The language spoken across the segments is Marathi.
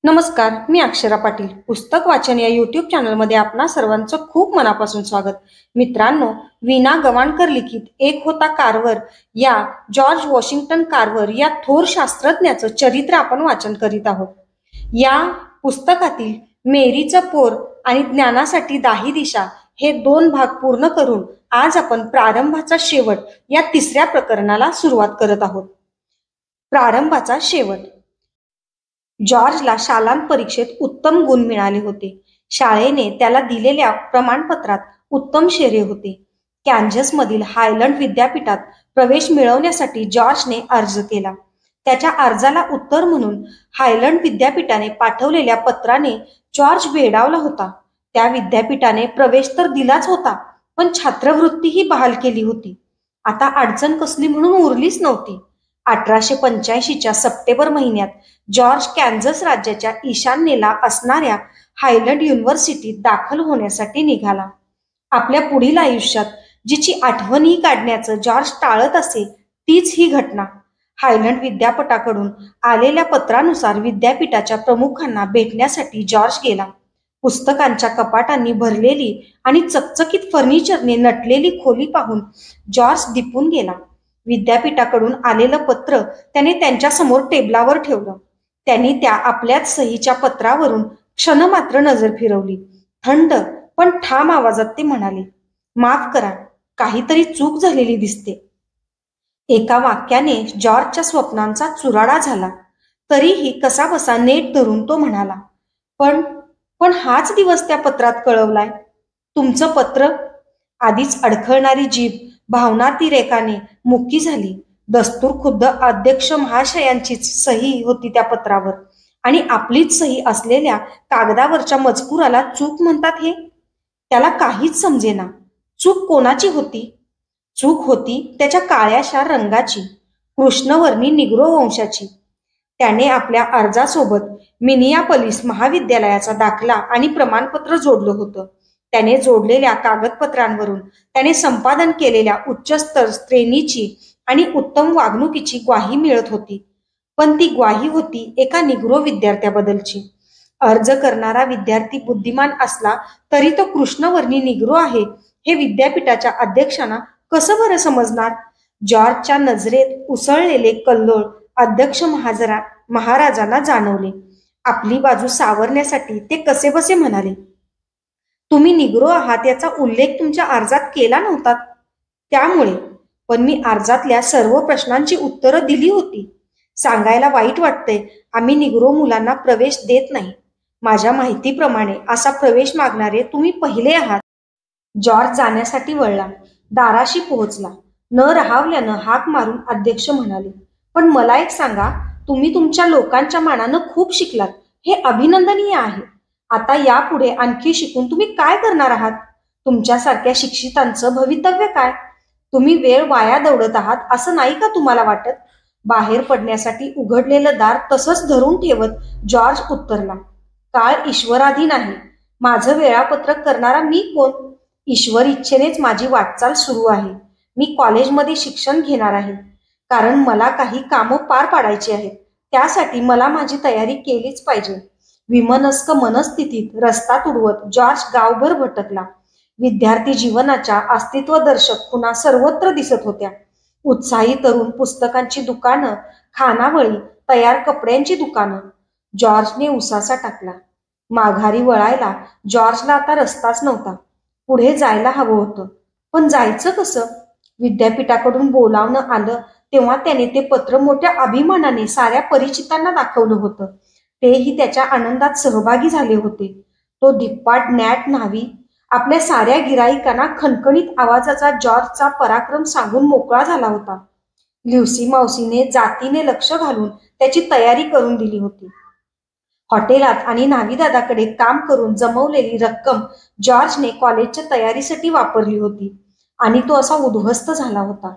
नमस्कार, मी अक्षरा पाटील. पुस्तक वाचन या यूट्यूब चॅनलमध्ये आपणा सर्वांचं खूप मनापासून स्वागत. मित्रांनो, वीणा गवाणकर लिखित एक होता कार्व्हर या जॉर्ज वॉशिंग्टन कार्व्हर या थोर शास्त्रज्ञाचं चरित्र आपण वाचन करीत आहोत. या पुस्तकातील मेरीचं पोर आणि ज्ञानासाठी 10 दिशा हे 2 भाग पूर्ण करून आज आपण प्रारंभाचा शेवट या 3ऱ्या प्रकरणाला सुरुवात करत आहोत. प्रारंभाचा शेवट. जॉर्जला शालांत परीक्षेत उत्तम गुण मिळाले होते. शाळेने त्याला दिलेल्या प्रमाणपत्रात उत्तम शेरे होते. कॅन्झसमधील हायलंड विद्यापीठात प्रवेश मिळवण्यासाठी जॉर्जने अर्ज केला. त्याच्या अर्जाला उत्तर म्हणून हायलंड विद्यापीठाने पाठवलेल्या पत्राने जॉर्ज वेडावला होता. त्या विद्यापीठाने प्रवेश तर दिलाच होता, पण छात्रवृत्तीही बहाल केली होती. आता अडचण कसली म्हणून उरलीच नव्हती. 1885च्या सप्टेंबर महिन्यात जॉर्ज कॅन्झस राज्याच्या ईशान्येला असणाऱ्या हायलंड युनिव्हर्सिटीत दाखल होण्यासाठी निघाला. आपल्या पुढील आयुष्यात जिची आठवणही काढण्याचं जॉर्ज टाळत असे तीच ही घटना. हायलंड विद्यापीठाकडून आलेल्या पत्रानुसार विद्यापीठाच्या प्रमुखांना भेटण्यासाठी जॉर्ज गेला. पुस्तकांच्या कपाटांनी भरलेली आणि चकचकीत फर्निचरने नटलेली खोली पाहून जॉर्ज दिपून गेला. विद्यापीठाकडून आलेलं पत्र त्याने त्यांच्या समोर टेबलावर ठेवलं. त्यांनी त्या आपल्याच सहीच्या पत्रावरून क्षणमात्र नजर फिरवली. थंड पण ठाम आवाजात ते म्हणाले, "माफ करा, काहीतरी चूक झालेली दिसते." एका वाक्याने जॉर्जच्या स्वप्नांचा चुराडा झाला. तरीही कसाबसा नेट धरून तो म्हणाला, पण पण हाच दिवस त्या पत्रात कळवलाय. तुमचं पत्र." आधीच अडखळणारी जीभ भावनातिरेकाने मुकी झाली. दस्तूर खुद्द अध्यक्ष महाशयांचीच सही होती त्या पत्रावर, आणि आपलीच सही असलेल्या कागदावरच्या मजकुराला चूक म्हणतात हे त्याला काहीच समजेना. चूक कोणाची होती? चूक होती त्याच्या काळ्याशा रंगाची, कृष्णवर्णी निग्रो वंशाची. त्याने आपल्या अर्जासोबत मिनियापोलिस महाविद्यालयाचा दाखला आणि प्रमाणपत्र जोडलं होतं. त्याने जोडलेल्या कागदपत्रांवरून त्याने संपादन केलेल्या उच्चस्तर श्रेणीची आणि उत्तम वागणुकीची ग्वाही मिळत होती. पण ती ग्वाही होती एका निग्रो विद्यार्थ्याबद्दलची. अर्ज करणारा विद्यार्थी बुद्धिमान असला तरी तो कृष्णवर्णी निग्रो आहे हे विद्यापीठाच्या अध्यक्षांना कसं बरं समजणार? जॉर्जच्या नजरेत उसळलेले कल्लोळ अध्यक्ष महाराजांना जाणवले. आपली बाजू सावरण्यासाठी ते कसेबसे म्हणाले, "तुम्ही निग्रो आहात याचा उल्लेख तुमच्या अर्जात केला नव्हता. त्यामुळे पण मी अर्जातल्या सर्व प्रश्नांची उत्तरं दिली होती. सांगायला वाईट वाटतंय, आम्ही निग्रो मुलांना प्रवेश देत नाही. माझ्या माहितीप्रमाणे असा प्रवेश मागणारे तुम्ही पहिले आहात." जॉर्ज जाण्यासाठी वळला. दाराशी पोहोचला. न राहावल्यानं हाक मारून अध्यक्ष म्हणाले, "पण मला एक सांगा, तुम्ही तुमच्या लोकांच्या मानानं खूप शिकलात, हे अभिनंदनीय आहे. आता यापुढे आणखी शिकून तुम्ही काय करणार आहात? तुमच्यासारख्या शिक्षितांचं भवितव्य काय? तुम्ही वेळ वाया दौडत आहात असं नाही का तुम्हाला वाटत?" बाहेर पडण्यासाठी उघडलेलं दार तसंच धरून ठेवत जॉर्ज उत्तरला, "काळ ईश्वराधीन आहे. माझं वेळापत्रक करणारा मी कोण? ईश्वर इच्छेनेच माझी वाटचाल सुरू आहे. मी कॉलेजमध्ये शिक्षण घेणार आहे, कारण मला काही कामं पार पाडायची आहेत. त्यासाठी मला माझी तयारी केलीच पाहिजे." विमनस्क मनस्थितीत रस्ता तुडवत जॉर्ज गावभर भटकला. विद्यार्थी जीवनाच्या अस्तित्वदर्शक खुणा सर्वत्र दिसत होत्या. उत्साही तरुण, पुस्तकांची दुकानं, खानावळी, तयार कपड्यांची दुकानं. जॉर्जने उसासा टाकला. माघारी वळायला जॉर्जला आता रस्ताच नव्हता. पुढे जायला हवं होतं, पण जायचं कसं? विद्यापीठाकडून बोलावणं आलं तेव्हा त्याने ते पत्र मोठ्या अभिमानाने साऱ्या परिचितांना दाखवलं होतं. तेही त्याच्या आनंदात सहभागी झाले होते. तो धिप्पाड नॅट न्हावी आपल्या साऱ्या गिराईकांना खणखणीत आवाजाचा जॉर्जचा पराक्रम सांगून मोकळा झाला होता. ल्युसी मावशीने जातीने लक्ष घालून त्याची तयारी करून दिली होती. हॉटेलात आणि न्हावीदादाकडे काम करून जमवलेली रक्कम जॉर्जने कॉलेजच्या तयारीसाठी वापरली होती, आणि तो असा उद्ध्वस्त झाला होता.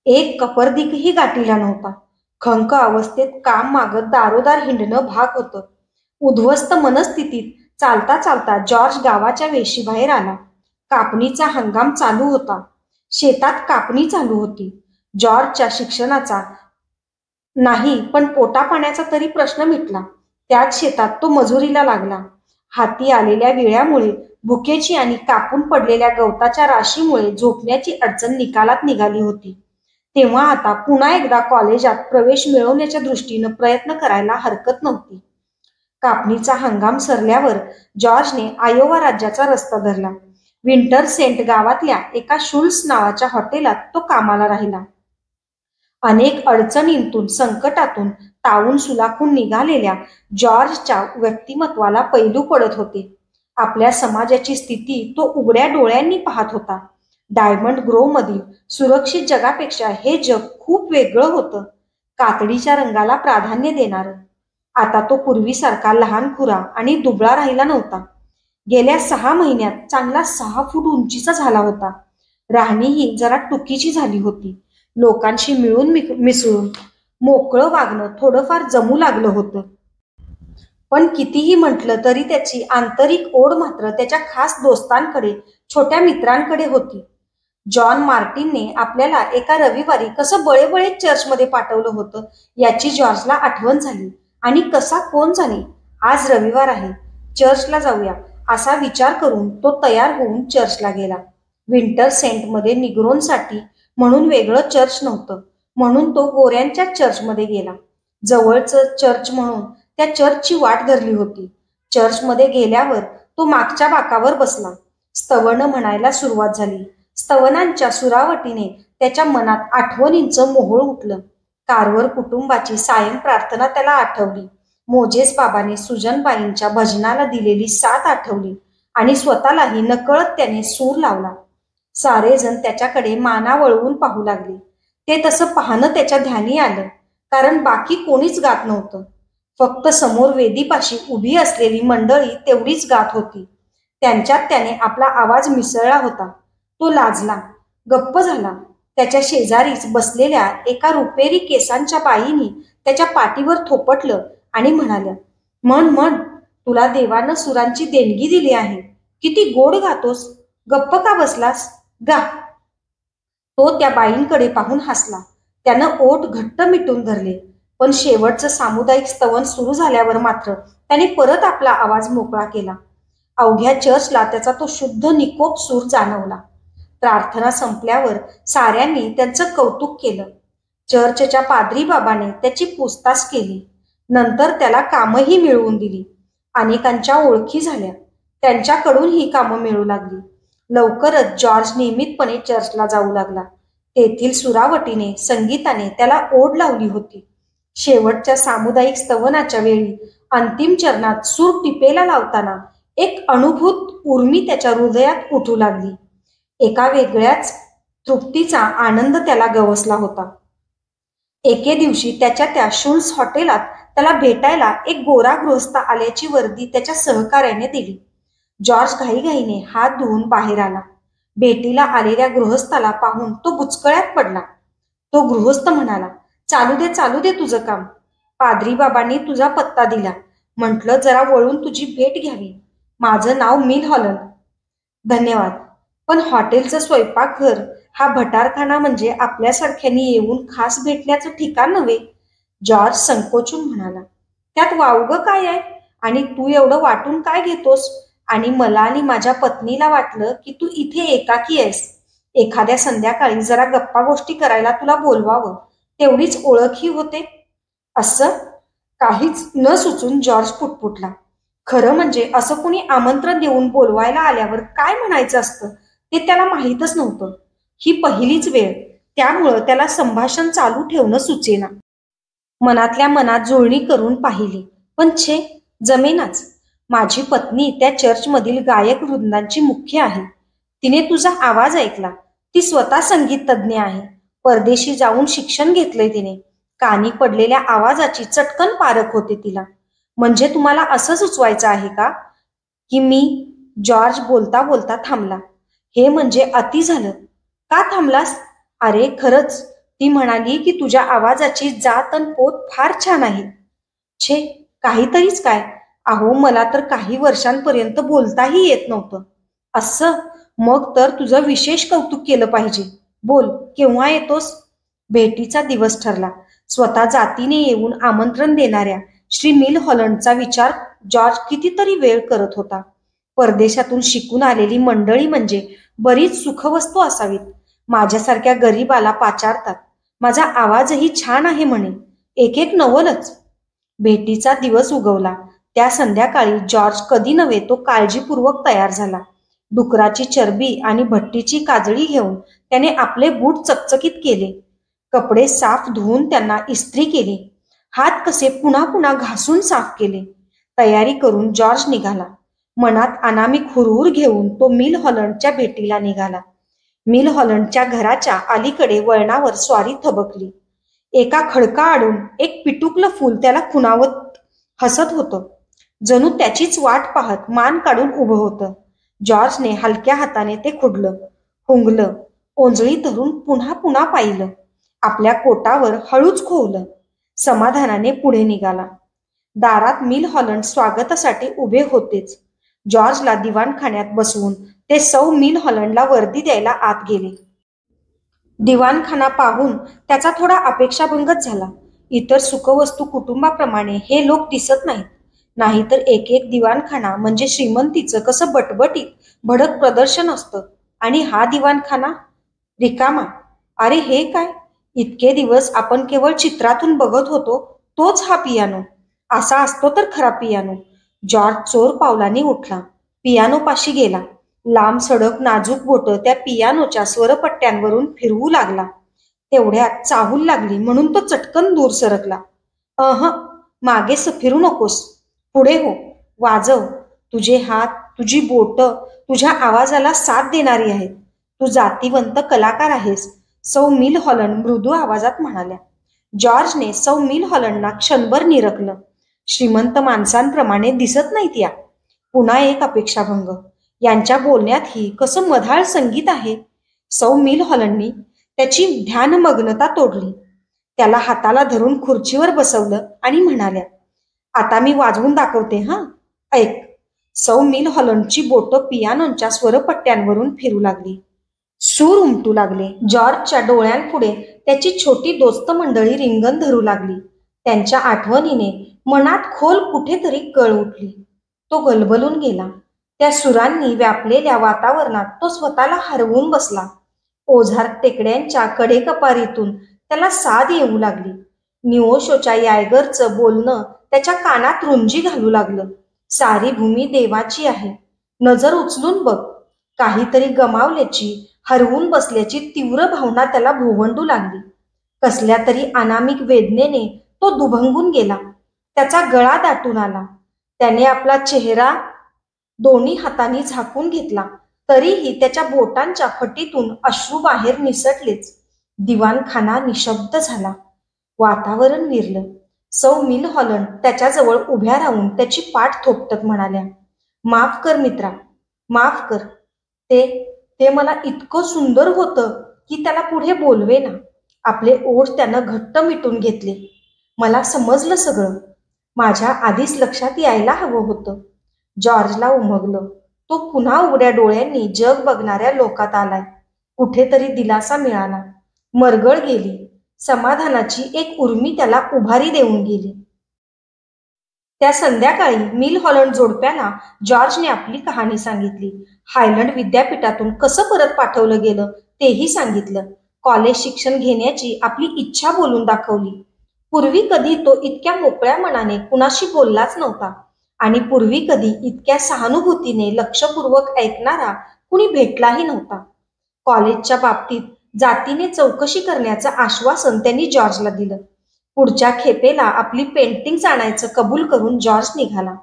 एक कपर्दिकही गाठीला नव्हता. खंक अवस्थेत काम मागत दारोदार हिंडणं भाग होतं. उद्ध्वस्त मनस्थितीत चालता चालता जॉर्ज गावाच्या वेशीबाहेर आला. कापणीचा हंगाम चालू होता. शेतात कापणी चालू होती. जॉर्जच्या शिक्षणाचा नाही, पण पोटापाण्याचा तरी प्रश्न मिटला. त्याच शेतात तो मजुरीला लागला. हाती आलेल्या विळ्यामुळे, भुकेची आणि कापून पडलेल्या गवताच्या राशीमुळे झोपण्याची अडचण निकालात निघाली होती. तेव्हा आता पुन्हा एकदा कॉलेजात प्रवेश मिळवण्याच्या दृष्टीनं प्रयत्न करायला हरकत नव्हती. कापणीचा हंगाम सरल्यावर जॉर्जने आयोवा राज्याचा रस्ता धरला. विंटर सेंट गावातल्या एका शुल्स नावाच्या हॉटेलात तो कामाला राहिला. अनेक अडचणींतून, संकटातून तावून सुलाखून निघालेल्या जॉर्जच्या व्यक्तिमत्वाला पैलू पडत होते. आपल्या समाजाची स्थिती तो उघड्या डोळ्यांनी पाहत होता. डायमंड ग्रोव्ह मधील सुरक्षित जगापेक्षा हे जग खूप वेगळं होतं, कातडीच्या रंगाला प्राधान्य देणारं. आता तो पूर्वीसारखा लहानखुरा आणि दुबळा राहिला नव्हता. गेल्या 6 महिन्यात चांगला 6 फूट उंचीचा झाला होता. राहणीही जरा टुकीची झाली होती. लोकांशी मिळून मिसळून मोकळं वागणं थोडंफार जमू लागलं होतं. पण कितीही म्हटलं तरी त्याची आंतरिक ओढ मात्र त्याच्या खास दोस्तांकडे, छोट्या मित्रांकडे होती. जॉन मार्टिनने आपल्याला एका रविवारी कसं बळेबळेत चर्चमध्ये पाठवलं होतं याची जॉर्जला आठवण झाली. आणि कसा कोण जाणे, आज रविवार आहे, चर्चला जाऊया असा विचार करून तो तयार होऊन चर्चला गेला. विंटर सेंटमध्ये निग्रोंसाठी म्हणून वेगळं चर्च नव्हतं, म्हणून तो गोऱ्यांच्या चर्चमध्ये गेला. जवळचं चर्च म्हणून त्या चर्चची वाट धरली होती. चर्चमध्ये गेल्यावर तो मागच्या बाकावर बसला. स्तवनं म्हणायला सुरुवात झाली. स्तवनांच्या सुरावटीने त्याच्या मनात आठवणींचं मोहोळ उठलं. कारवर कुटुंबाची सायं प्रार्थना त्याला आठवली. मोजेस बाबाने सुजनबाईंच्या भजनाला दिलेली साथ आठवली आणि स्वतःलाही नकळत त्याने सूर लावला. सारेजण त्याच्याकडे माना वळवून पाहू लागले. ते तसं पाहणं त्याच्या ध्यानी आलं, कारण बाकी कोणीच गात नव्हतं. फक्त समोर वेदीपाशी उभी असलेली मंडळी तेवढीच गात होती. त्यांच्यात त्याने आपला आवाज मिसळला होता. तो लाजला, गप्प झाला. त्याच्या शेजारीच बसलेल्या एका रुपेरी केसांच्या बाईनी त्याच्या पाठीवर थोपटलं आणि म्हणाल्या, म्हण म्हण, तुला देवानं सुरांची देणगी दिली आहे. किती गोड गातोस, गप्प का बसलास, गा. तो त्या बाईंकडे पाहून हसला. त्यानं ओठ घट्ट मिटून धरले. पण शेवटचं सामुदायिक स्तवन सुरू झाल्यावर मात्र त्याने परत आपला आवाज मोकळा केला. अवघ्या चर्चला त्याचा तो शुद्ध निकोप सूर जाणवला. प्रार्थना संपल्यावर साऱ्यांनी त्यांचं कौतुक केलं. चर्चच्या पाद्री बाबाने त्याची पूछताछ केली. नंतर त्याला कामही मिळवून दिली. अनेकांच्या ओळखी झाल्या. त्यांच्याकडून ही कामं मिळू लागली. लवकरच जॉर्ज नियमितपणे चर्चला जाऊ लागला. तेथील सुरावटीने, संगीताने त्याला ओढ लावली होती. शेवटच्या सामुदायिक स्तवनाच्या वेळी अंतिम चरणात सूर टिपेला लावताना एक अनुभूत उर्मी त्याच्या हृदयात उठू लागली. एका वेगळ्याच तृप्तीचा आनंद त्याला गवसला होता. एके दिवशी त्याच्या त्या शुल्स हॉटेलात त्याला भेटायला एक गोरा गृहस्थ आल्याची वर्दी त्याच्या सहकार्याने दिली. जॉर्ज घाईघाईने हात धुवून बाहेर आला. भेटीला आलेल्या गृहस्थाला पाहून तो बुचकळ्यात पडला. तो गृहस्थ म्हणाला, चालू दे तुझं काम. पाद्री बाबांनी तुझा पत्ता दिला. म्हटलं जरा वळून तुझी भेट घ्यावी. माझं नाव मिल हॉलंड. धन्यवाद. पण हॉटेलचं स्वयंपाकघर हा भटारखाना म्हणजे आपल्यासारख्यांनी येऊन खास भेटण्याचं ठिकाण नव्हे. जॉर्ज संकोचून म्हणाला, त्यात वावगं काय आहे, आणि तू एवढं वाटून काय घेतोस. आणि मला आणि माझ्या पत्नीला वाटलं की तू इथे एकाकी आहेस. एखाद्या संध्याकाळी जरा गप्पा गोष्टी करायला तुला बोलवावं, तेवढीच ओळखही होते. असं काहीच न सुचून जॉर्ज पुटपुटला. खरं म्हणजे असं कोणी आमंत्रण देऊन बोलवायला आल्यावर काय म्हणायचं असतं ते त्याला माहीतच नव्हतं. ही पहिलीच वेळ, त्यामुळं त्याला संभाषण चालू ठेवणं सुचेना. मनातल्या मनात जुळणी करून पाहिली, पण छे, जमेनाच. माझी पत्नी त्या चर्चमधील गायक वृंदांची मुख्य आहे. तिने तुझा आवाज ऐकला. ती स्वतः संगीत तज्ज्ञ आहे. परदेशी जाऊन शिक्षण घेतलंय तिने. कानी पडलेल्या आवाजाची चटकन पारख होते तिला. म्हणजे तुम्हाला असं सुचवायचं आहे का की मी. जॉर्ज बोलता बोलता थांबला. हे म्हणजे अति झालं. का थांबलास. अरे खरंच, ती म्हणाली की तुझ्या आवाजाची जात अन पोत फार छान आहे. छे, काहीतरीच काय. अहो, मला तर काही वर्षांपर्यंत बोलताही येत नव्हतं. असं, मग तर तुझं विशेष कौतुक केलं पाहिजे. बोल, केव्हा येतोस. भेटीचा दिवस ठरला. स्वतः जातीने येऊन आमंत्रण देणाऱ्या श्री मिल हॉलंडचा विचार जॉर्ज कितीतरी वेळ करत होता. परदेशातून शिकून आलेली मंडळी म्हणजे बरीच सुखवस्तू असावीत. माझ्यासारख्या गरीबाला पाचारतात. माझा आवाजही छान आहे म्हणे. एक एक नवलच. भेटीचा दिवस उगवला. त्या संध्याकाळी जॉर्ज कधी नव्हे तो काळजीपूर्वक तयार झाला. डुकराची चरबी आणि भट्टीची काजळी घेऊन त्याने आपले बूट चकचकीत केले. कपडे साफ धुवून त्यांना इस्त्री केली. हात कसे पुन्हा पुन्हा घासून साफ केले. तयारी करून जॉर्ज निघाला. मनात अनामिक हुरहुर घेऊन तो मिल हॉलंडच्या भेटीला निघाला. मिल हॉलंडच्या घराच्या अलीकडे वळणावर स्वारी थबकली. एका खडका आडून एक पिटुकलं फूल त्याला खुणावत हसत होतं. जणू त्याचीच वाट पाहत मान काढून उभं होतं. जॉर्जने हलक्या हाताने ते खुडलं, हुंगलं, ओंजळी धरून पुन्हा पुन्हा पाहिलं. आपल्या कोटावर हळूच खोवलं. समाधानाने पुढे निघाला. दारात मिल हॉलंड स्वागतासाठी उभे होतेच. जॉर्जला दिवाणखान्यात बसवून ते सौ मिल हॉलंडला वर्दी द्यायला आत गेले. दिवाणखाना पाहून त्याचा थोडा अपेक्षाभंगच झाला. इतर सुखवस्तू कुटुंबाप्रमाणे हे लोक दिसत नाहीत. नाहीतर एक एक दिवाणखाना म्हणजे श्रीमंतीचं कसं बटबटीत भडक प्रदर्शन असतं. आणि हा दिवाणखाना रिकामा. अरे हे काय? इतके दिवस आपण केवळ चित्रातून बघत होतो तोच हा पियानो. असा असतो तर खरा पियानो. जॉर्ज चोर पावलांनी उठला. पियानोपाशी गेला. लांब सडक नाजूक बोटं त्या पियानोच्या स्वरपट्ट्यांवरून फिरवू लागला. तेवढ्यात चाहूल लागली म्हणून तो चटकन दूर सरकला. मागे फिरू नकोस. पुढे हो. वाजव. तुझे हात, तुझी बोटं तुझ्या आवाजाला साथ देणारी आहेत. तू जातीवंत कलाकार आहेस, सौ मिल हॉलंड मृदू आवाजात म्हणाल्या. जॉर्जने सौ मिल हॉलंडना क्षणभर निरखलं. श्रीमंत माणसांप्रमाणे दिसत नाहीत या. पुन्हा एक अपेक्षाभंग. यांच्या बोलण्यातही कसं मधाळ संगीत आहे. सौ मिल हॉलंडनी त्याची ध्यानमग्नता तोडली. त्याला हाताला धरून खुर्चीवर बसवलं आणि म्हणाल्या, आता मी वाजवून दाखवते हा, ऐक. सौ मिल हॉलंडची बोटं पियानोच्या स्वरपट्ट्यांवरून फिरू लागली. सूर उमटू लागले. जॉर्जच्या डोळ्यांपुढे त्याची छोटी दोस्त मंडळी रिंगण धरू लागली. त्यांच्या आठवणीने मनात खोल कुठेतरी कळ उठली. तो गलबलून गेला. त्या सुरांनी व्यापलेल्या वातावरणात तो स्वतःला हरवून बसला. ओझार टेकड्यांच्या कडेकपारीतून त्याला साद येऊ लागली. निओशोच्या यायगरचं बोलणं त्याच्या कानात रुंजी घालू लागलं. सारी भूमी देवाची आहे. नजर उचलून बघ. काहीतरी गमावल्याची, हरवून बसल्याची तीव्र भावना त्याला भोवंडू लागली. कसल्या तरी अनामिक वेदनेने तो दुभंगून गेला. त्याचा गळा दाटून आला. त्याने आपला चेहरा दोन्ही हातांनी झाकून घेतला. तरीही त्याच्या बोटांच्या फटीतून अश्रू बाहेर निसटलेच. दिवाणखाना निशब्द झाला. वातावरण विरलं. सौ मिल हॉलंड त्याच्याजवळ उभ्या राहून त्याची पाठ थोपटत म्हणाल्या, माफ कर मित्रा, माफ कर. ते मला इतकं सुंदर होतं की त्याला पुढे बोलवेना. आपले ओठ त्यानं घट्ट मिटून घेतले. मला समजलं सगळं. माझ्या आधीच लक्षात यायला हवं होतं. जॉर्जला उमगलं. तो पुन्हा उघड्या डोळ्यांनी जग बघणाऱ्या लोकात आलाय. कुठेतरी दिलासा मिळाला. मरगळ गेली. समाधानाची एक उर्मी त्याला उभारी देऊन गेली. त्या संध्याकाळी मिल हॉलंड जोडप्याला जॉर्जने आपली कहाणी सांगितली. हायलंड विद्यापीठातून कसं परत पाठवलं गेलं तेही सांगितलं. कॉलेज शिक्षण घेण्याची आपली इच्छा बोलून दाखवली. पूर्वी कधी तो इतक्या मोकळ्या मनाने कुणाशी बोललाच नव्हता. आणि पूर्वी कधी इतक्या सहानुभूतीने लक्षपूर्वक ऐकणारा कुणी भेटलाही नव्हता. कॉलेजच्या बाबतीत जातीने चौकशी करण्याचं आश्वासन त्यांनी जॉर्जला दिलं. पुढच्या खेपेला आपली पेंटिंग्स आणायचं कबूल करून जॉर्ज निघाला.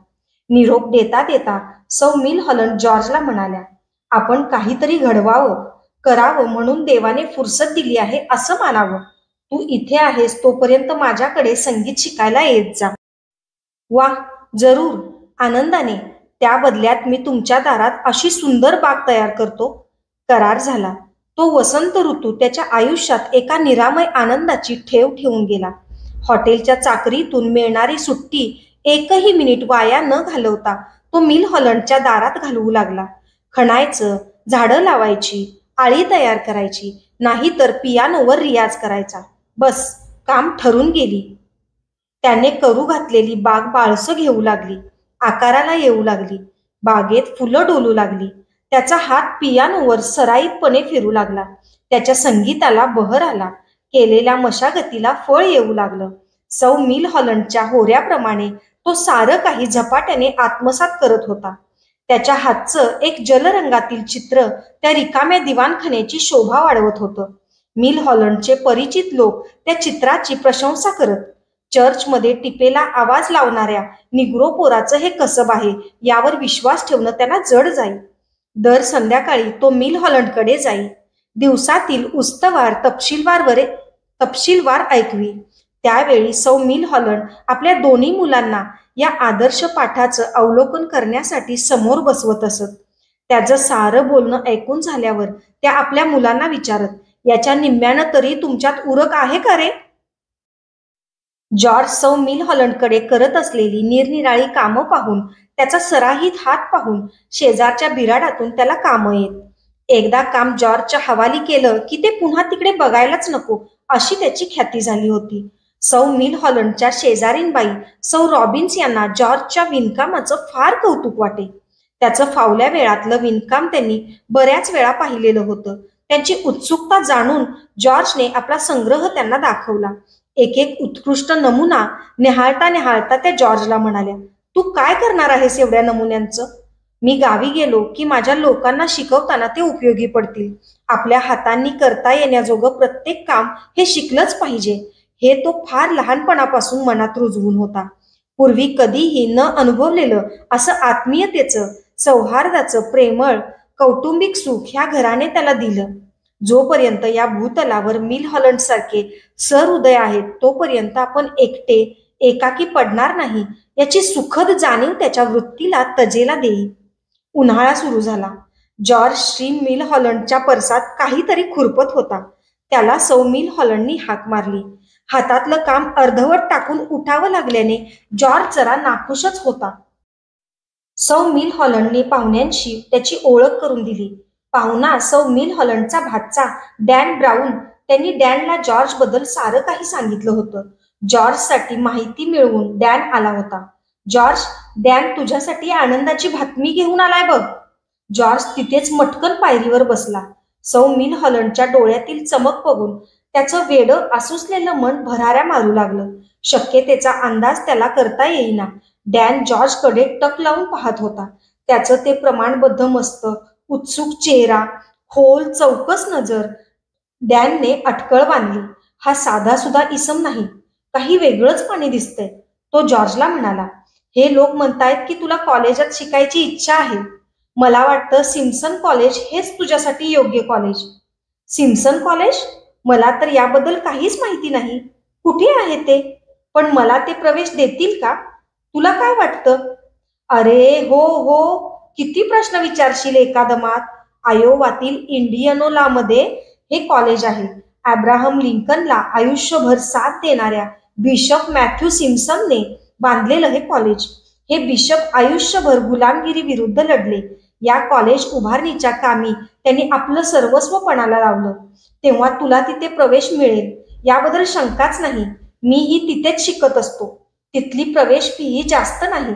निरोप देता देता सौ मिल हॉलंड जॉर्जला म्हणाल्या, आपण काहीतरी घडवावं, करावं म्हणून देवाने फुरसत दिली आहे असं मानावं. तू इथे आहेस तोपर्यंत माझ्याकडे संगीत शिकायला येत जा. वा, जरूर, आनंदाने. त्या बदल्यात मी तुमच्या दारात अशी सुंदर बाग तयार करतो. करार झाला. तो वसंत ऋतू त्याच्या आयुष्यात एका निरामय आनंदाची ठेव ठेवून गेला. हॉटेलच्या चाकरीतून मिळणारी सुट्टी एकही मिनिट वाया न घालवता तो मिल हॉलंडच्या दारात घालवू लागला. खणायचं, झाडं लावायची, आळी तयार करायची, नाही तर पियानोवर रियाज करायचा. बस, काम ठरून गेली. त्याने करू घातलेली बाग बाळसं घेऊ लागली, आकाराला येऊ लागली. बागेत फुलं डोलू लागली. त्याचा हात पियानोवर सराईतपणे फिरू लागला. त्याच्या संगीताला बहर आला. केलेल्या मशागतीला फळ येऊ लागलं. सौ मिल हॉलंडच्या होऱ्याप्रमाणे तो सारं काही झपाट्याने आत्मसात करत होता. त्याच्या हातचं एक जलरंगातील चित्र त्या रिकाम्या दिवाणखान्याची शोभा वाढवत होतं. मिल हॉलंडचे परिचित लोक त्या चित्राची प्रशंसा करत. चर्चमध्ये टिपेला आवाज लावणाऱ्या निग्रो पोराचं हे कसब आहे यावर विश्वास ठेवणं त्यांना जड जाई. दर संध्याकाळी तो मिल हॉलंडकडे जाई. दिवसातील उस्तवार तपशीलवार ऐकवी. त्यावेळी सौ मिल हॉलंड आपल्या दोन्ही मुलांना या आदर्श पाठाचं अवलोकन करण्यासाठी समोर बसवत असत. त्याचं सारं बोलणं ऐकून झाल्यावर त्या आपल्या मुलांना विचारत, याच्या निम्म्यानं तरी तुमच्यात उरक आहे का रे? जॉर्ज सौ मिल हॉलंडकडे करत असलेली निरनिराळी कामं पाहून, त्याचा सराहित हात पाहून शेजारच्या बिराडातून त्याला कामं येत. एकदा काम जॉर्जच्या हवाली केलं की ते पुन्हा तिकडे बघायलाच नको अशी त्याची ख्याती झाली होती. सौ मिल हॉलंडच्या शेजारीनबाई सौ रॉबिन्स यांना जॉर्जच्या विणकामाचं फार कौतुक वाटे. त्याचं फावल्या वेळातलं विणकाम त्यांनी बऱ्याच वेळा पाहिलेलं होतं. त्यांची उत्सुकता जाणून जॉर्जने आपला संग्रह त्यांना दाखवला. एक एक उत्कृष्ट नमुना निहाळता निहाळता त्या जॉर्जला म्हणाल्या, तू काय करणार आहेस एवढ्या नमुन्यांचं? मी गावी गेलो की माझ्या लोकांना शिकवताना ते उपयोगी पडतील. आपल्या हातांनी करता येण्याजोगं प्रत्येक काम हे शिकलंच पाहिजे, हे तो फार लहानपणापासून मनात रुजवून होता. पूर्वी कधीही न अनुभवलेलं असं आत्मीयतेचं, सौहार्दाचं प्रेमळ कौटुंबिक सुख ह्या घराने त्याला दिलं. जोपर्यंत या भूतलावर मिल हॉलंड सारखे सहृदय आहेत तोपर्यंत आपण एकटे एकाकी पडणार नाही याची सुखद जाणीव त्याच्या वृत्तीला तजेला देई. उन्हाळा सुरू झाला. जॉर्ज श्री मिल हॉलंडच्या परसात काहीतरी खुरपत होता. त्याला सौ मिल हॉलंडनी हाक मारली. हातातलं काम अर्धवट टाकून उठावं लागल्याने जॉर्ज जरा नाखुशच होता. सौ मिल हॉलंडने पाहुण्यांशी त्याची ओळख करून दिली. पाहुणा सौ मिल हॉलंडचा भाचा डॅन ब्राऊन. त्यांनी डॅनला जॉर्ज बद्दल सारं काही सांगितलं होतं. जॉर्जसाठी माहिती मिळवून डॅन आला होता. जॉर्ज, डॅन तुझ्यासाठी आनंदाची बातमी घेऊन आलाय बघ. जॉर्ज तिथेच मटकन पायरीवर बसला. सौ मिल हॉलंडच्या डोळ्यातील चमक बघून त्याचं वेडं आसुसलेलं मन भराऱ्या मारू लागलं. शक्यतेचा अंदाज त्याला करता येईना. डॅन जॉर्जकडे टक लावून पाहत होता. त्याचं ते प्रमाणबद्ध मस्तक, उत्सुक चेहरा, खोल चौकस नजर. डॅनने अटकळ बांधली. हा साधा सुद्धा इसम नाही, काही वेगळंच पाणी दिसतंय. तो जॉर्जला म्हणाला, हे लोक म्हणतायत की तुला कॉलेजात शिकायची इच्छा आहे. मला वाटतं सिम्सन कॉलेज हेच तुझ्यासाठी योग्य कॉलेज. Simpson college? मला तर याबद्दल काहीच माहिती नाही. कुठे आहे ते? पण मला ते प्रवेश देतील का? तुला काय वाटतं? अरे हो हो, किती प्रश्न विचारशील एकादमात. आयोवातील इंडियनोलामध्ये हे कॉलेज आहे. अब्राहम लिंकनला आयुष्यभर साथ देणाऱ्या बिशप मॅथ्यू सिम्सनने बांधलेलं हे कॉलेज. हे बिशप आयुष्यभर गुलामगिरी विरुद्ध लढले. या कॉलेज उभारणीच्या कामी त्यांनी आपलं सर्वस्व पणाला लावलं. तेव्हा तुला तिथे प्रवेश मिळेल याबद्दल शंकाच नाही. मीही तिथेच शिकत असतो. तिथली प्रवेश फीही जास्त नाही.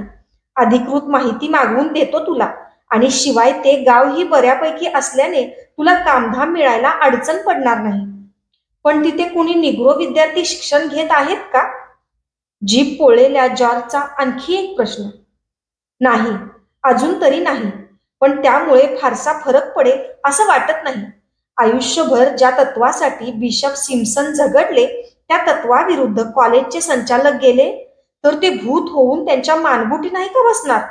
अधिकृत माहिती मागवून देतो तुला. आणि शिवाय ते गावही बऱ्यापैकी असल्याने तुला कामधाम मिळायला अडचण पडणार नाही. पण तिथे कुणी निग्रो विद्यार्थी शिक्षण घेत आहेत का? जीभ पोळलेल्या जॉर्जचा आणखी एक प्रश्न. नाही, अजून तरी नाही. पण त्यामुळे फारसा फरक पडेल असं वाटत नाही. आयुष्यभर ज्या तत्वासाठी बिशप सिम्सन झगडले त्या तत्वाविरुद्ध कॉलेजचे संचालक गेले तर ते भूत होऊन त्यांच्या मानगुटी नाही का बसणार?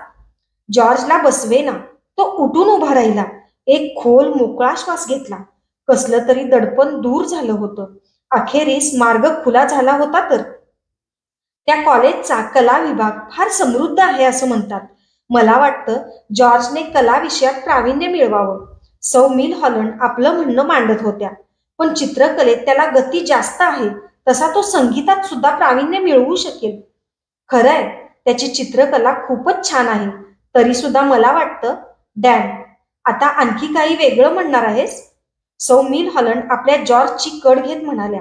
जॉर्जला बसवेना. तो उठून उभा राहिला. एक खोल मोकळा श्वास घेतला. कसलं तरी दडपण दूर झालं होतं. अखेरीस मार्ग खुला झाला होता. तर त्या कॉलेजचा कला विभाग फार समृद्ध आहे असं म्हणतात. मला वाटतं जॉर्जने कला विषयात प्रावीण्य मिळवावं. सौ मिल हॉलंड आपलं म्हणणं मांडत होत्या. पण चित्रकलेत त्याला गती जास्त आहे, तसा तो संगीतात सुद्धा प्रावीण्य मिळवू शकेल. खरंय, त्याची चित्रकला खूपच छान आहे. तरी सुद्धा मला वाटतं. डॅन, आता आणखी काही वेगळं म्हणणार आहेस? सौ मिल हॉलंड आपल्या जॉर्जची कड घेत म्हणाल्या,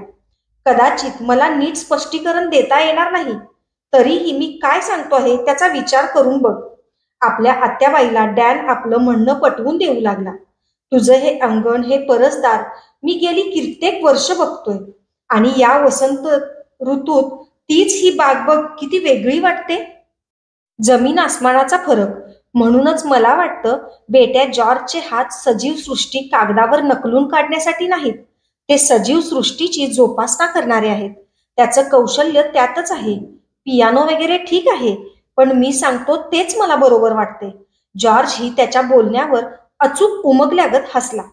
कदाचित मला नीट स्पष्टीकरण देता येणार नाही. तरीही मी काय सांगतो आहे त्याचा विचार करून बघ. आपल्या आत्याबाईला डॅन आपलं म्हणणं पटवून देऊ लागला. तुझं हे अंगण, हे परसदार मी गेली कित्येक वर्ष बघतोय आणि या वसंत ऋतूत तीच ही बाग बघ किती वेगळी वाटते. जमीन आसमानाचा फरक. म्हणूनच मला वाटतं बेट्या जॉर्जचे हात सजीव सृष्टी कागदावर नकलून काढण्यासाठी नाहीत, ते सजीव सृष्टीची जोपासना करणारे आहेत. त्याचं कौशल्य त्यातच आहे. पियानो वगैरे ठीक आहे, पण मी सांगतो तेच मला बरोबर वाटते. जॉर्ज ही त्याच्या बोलण्यावर अचूक उमगल्यागत हसला.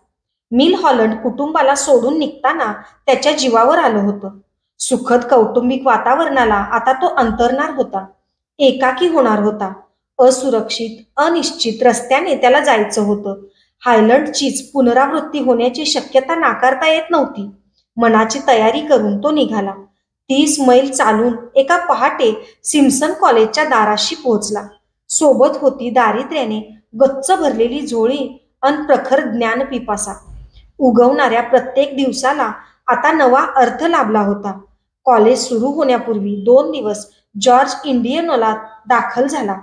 मिल हॉलंड कुटुंबाला सोडून निघताना त्याच्या जीवावर आलं होतं. सुखद कौटुंबिक वातावरणाला आता तो अंतरणार होता. एकाकी होणार होता. असुरक्षित, अनिश्चित रस्त्याने त्याला जायचं होतं. हायलंडचीच पुनरावृत्ती होण्याची शक्यता नाकारता येत नव्हती. मनाची तयारी करून तो निघाला. 30 मैल चालून एका पहाटे सिम्सन कॉलेजच्या दाराशी पोहोचला. सोबत होती दारिद्र्याने गच्च भरलेली झोळी अन प्रखर ज्ञान पिपासा. उगवणाऱ्या प्रत्येक दिवसाला आता नवा अर्थ लाभला होता. कॉलेज सुरू होण्यापूर्वी 2 दिवस जॉर्ज इंडियनला दाखल झाला.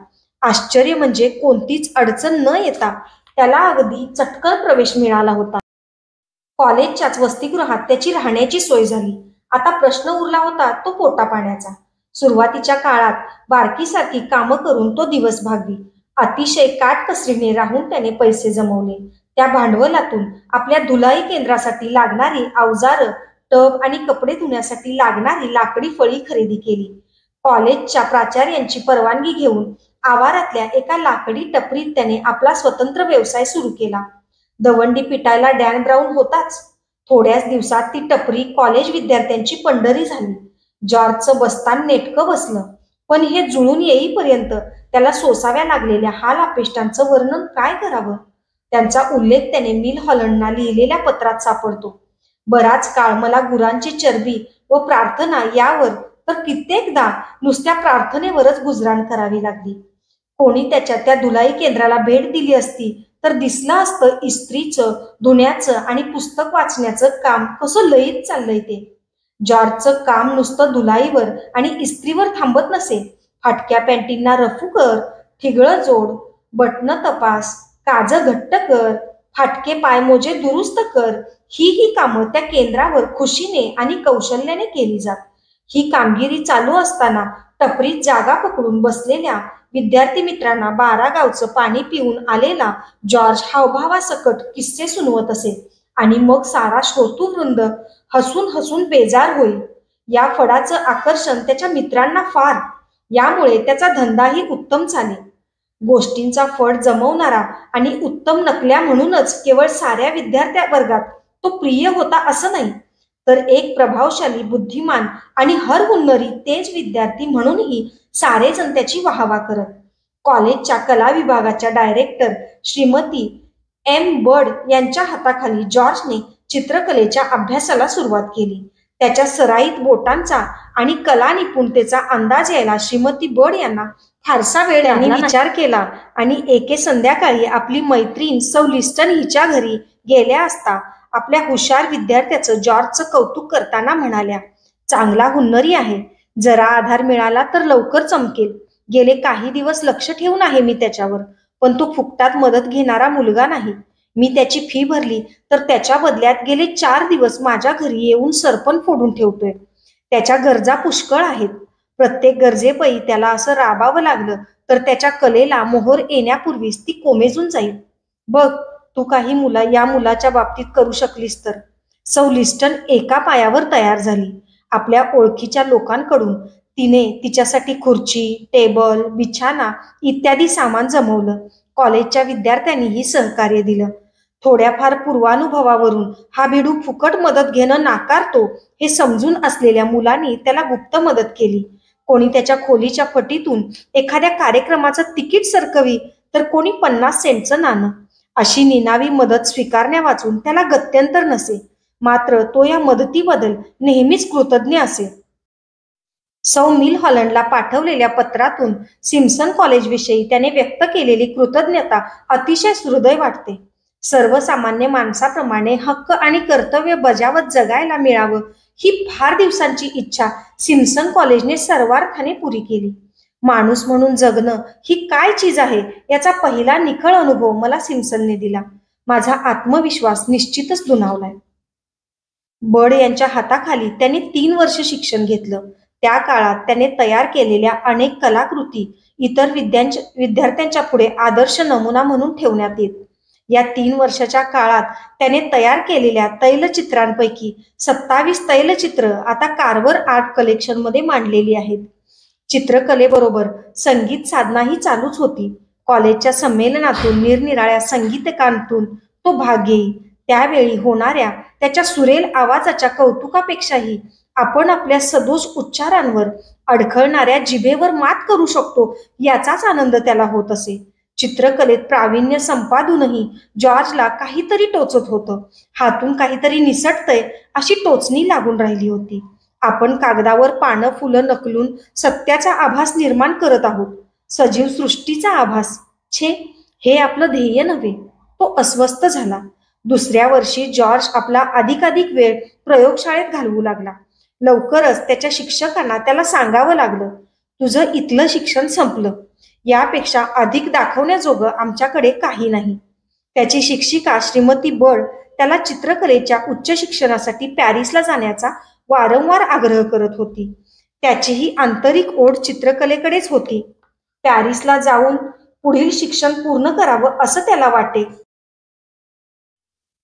आश्चर्य म्हणजे कोणतीच अडचण न येता त्याला अगदी चटकन प्रवेश मिळाला होता. कॉलेजच्याच वसतिगृहात त्याची राहण्याची सोय झाली. आता प्रश्न उरला होता तो पोटापाण्याचा. सुरुवातीच्या काळात बारकीसारखी कामं करून तो दिवस भागवी. अतिशय काटकसरीने राहून त्याने पैसे जमवले. त्या भांडवलातून आपल्या धुलाई केंद्रासाठी लागणारी अवजारं, टब आणि कपडे धुण्यासाठी लागणारी लाकडी फळी खरेदी केली. कॉलेजच्या प्राचार्यांची परवानगी घेऊन आवारातल्या एका लाकडी टपरीत त्याने आपला स्वतंत्र व्यवसाय सुरू केला. दवंडी पिटायला डॅन ब्राऊन होताच. थोड्याच दिवसात ती टपरी कॉलेज विद्यार्थ्यांची पंढरी झाली. जॉर्जचं बस्तान नेटकं बसलं, पण हे जुळून येईपर्यंत त्याला सोसाव्या लागलेल्या हाल अपेष्टांचं वर्णन काय करावं. त्यांचा उल्लेख त्याने मिल हॉलंडना लिहिलेल्या पत्रात सापडतो. बराच काळ मला गुरांची चरबी व प्रार्थना यावर, तर कित्येकदा नुसत्या प्रार्थनेवरच गुजराण करावी लागली. कोणी त्याच्या त्या धुलाई केंद्राला भेट दिली असती तर दिसलं असतं इस्त्रीचं, धुण्याचं आणि पुस्तक वाचण्याचं काम कसं लयीत चाललंय ते. जॉर्जचं काम नुसतं धुलाईवर आणि इस्त्रीवर थांबत नसे. फाटक्या पॅन्टींना रफू कर, ठिगळं जोड, बटणं तपास, काजं घट्ट कर, फाटके पायमोजे दुरुस्त कर, ही कामं त्या केंद्रावर खुशीने आणि कौशल्याने केली जात. ही कामगिरी चालू असताना टपरीत जागा पकडून बसलेल्या विद्यार्थी मित्रांना 12 गावचं पाणी पिऊन आलेला जॉर्ज हावभावासकट किस्से सुनवत असे आणि मग सारा श्रोतृवृंद हसून हसून बेजार होईल. या फडाचं आकर्षण त्याच्या मित्रांना फार. यामुळे त्याचा धंदाही उत्तम चाले. गोष्टींचा फड जमवणारा आणि उत्तम नकल्या म्हणूनच केवळ साऱ्या विद्यार्थ्या वर्गात तो प्रिय होता असं नाही, तर एक प्रभावशाली, बुद्धिमान आणि हरहुन्नरी तेज विद्यार्थी म्हणूनही सारेजण त्याची वाहवा करत. कॉलेजच्या कला विभागाच्या डायरेक्टर श्रीमती एम बर्ड यांच्या हाताखाली जॉर्जने चित्रकलेच्या अभ्यासाला सुरुवात केली. त्याच्या सराईत बोटांचा आणि कला निपुणतेचा अंदाज यायला श्रीमती बर्ड यांना फारसा वेळ त्यांनी विचार केला आणि एके संध्याकाळी आपली मैत्रीण सौ लिस्टन हिच्या घरी गेल्या असता आपल्या हुशार विद्यार्थ्याचं जॉर्जचं कौतुक करताना म्हणाल्या, चांगला हुन्नरी आहे, जरा आधार मिळाला तर लवकर चमकेल. गेले काही दिवस लक्ष ठेवून आहे मी त्याच्यावर, पण तो फुकटात मदत घेणारा मुलगा नाही. मी त्याची फी भरली तर त्याच्या बदल्यात गेले 4 दिवस माझ्या घरी येऊन सरपण फोडून ठेवतोय. त्याच्या गरजा पुष्कळ आहेत. प्रत्येक गरजेपैकी त्याला असं राबावं लागलं तर त्याच्या कलेला मोहर येण्यापूर्वीच ती कोमेजून जाईल. बघ, तू काही या मुलाच्या बाबतीत करू शकलीस तर. सौ लिस्टन एका पायावर तयार झाली. आपल्या ओळखीच्या लोकांकडून तिने तिच्यासाठी खुर्ची, टेबल, बिछाना इत्यादी सामान जमवलं. कॉलेजच्या विद्यार्थ्यांनीही सहकार्य दिलं. थोड्याफार पूर्वानुभवावरून हा भिडू फुकट मदत घेणं नाकारतो हे समजून असलेल्या मुलांनी त्याला गुप्त मदत केली. कोणी त्याच्या खोलीच्या फटीतून एखाद्या कार्यक्रमाचं तिकीट सरकवी तर कोणी 50 सेंटचं नाणं. अशी निनावी मदत स्वीकारण्या वाचून त्याला गत्यंतर नसे, मात्र तो या मदतीबद्दल नेहमीच कृतज्ञ असे. सौ मिल हॉलंडला पाठवलेल्या पत्रातून सिम्सन कॉलेजविषयी त्याने व्यक्त केलेली कृतज्ञता अतिशय सुहृदय वाटते. सर्वसामान्य माणसाप्रमाणे हक्क आणि कर्तव्य बजावत जगायला मिळावं ही फार दिवसांची इच्छा सिम्सन कॉलेजने सर्वार्थाने पुरी केली. माणूस म्हणून जगणं ही काय चीज आहे याचा पहिला निखळ अनुभव मला सिम्सनने दिला. माझा आत्मविश्वास निश्चितच दुणावलाय. बर्ड यांच्या हाताखाली त्याने 3 वर्ष शिक्षण घेतलं. त्या काळात त्याने तयार केलेल्या अनेक कलाकृती इतर विद्यार्थ्यांच्या पुढे आदर्श नमुना म्हणून ठेवण्यात येत. या 3 वर्षाच्या काळात त्याने तयार केलेल्या तैलचित्रांपैकी 27 तैलचित्र आता कार्वर आर्ट कलेक्शनमध्ये मांडलेली आहेत. चित्रकलेबरोबर संगीत साधनाही चालूच होती. कॉलेजच्या संमेलनातून निरनिराळ्या संगीतकांतून तो भाग घेई. त्यावेळी होणाऱ्या त्याच्या सुरेल आवाजाच्या कौतुकापेक्षाही आपण आपल्या सदोष उच्चारांवर अडखळणाऱ्या जिभेवर मात करू शकतो याचाच आनंद त्याला होत असे. चित्रकलेत प्रावीण्य संपादूनही जॉर्जला काहीतरी टोचत होतं. हातून काहीतरी निसटतंय अशी टोचणी लागून राहिली होती. आपण कागदावर पानं फुलं नकलून सत्याचा आभास निर्माण करत आहोत. सजीव सृष्टीचा आभास. छे, हे आपलं ध्येय नव्हे. तो अस्वस्थ झाला. दुसऱ्या वर्षी जॉर्ज आपला अधिकाधिक वेळ प्रयोगशाळेत घालवू लागला. लवकरच त्याच्या शिक्षकांना त्याला सांगावं लागलं, तुझं इथलं शिक्षण संपलं. यापेक्षा अधिक दाखवण्याजोगं आमच्याकडे काही नाही. त्याची शिक्षिका श्रीमती बर्ड त्याला चित्रकलेच्या उच्च शिक्षणासाठी पॅरिसला जाण्याचा वारंवार आग्रह करत होती. त्याचीही आंतरिक ओढ चित्रकलेकडेच होती. पॅरिसला जाऊन पुढील शिक्षण पूर्ण करावं असं त्याला वाटे.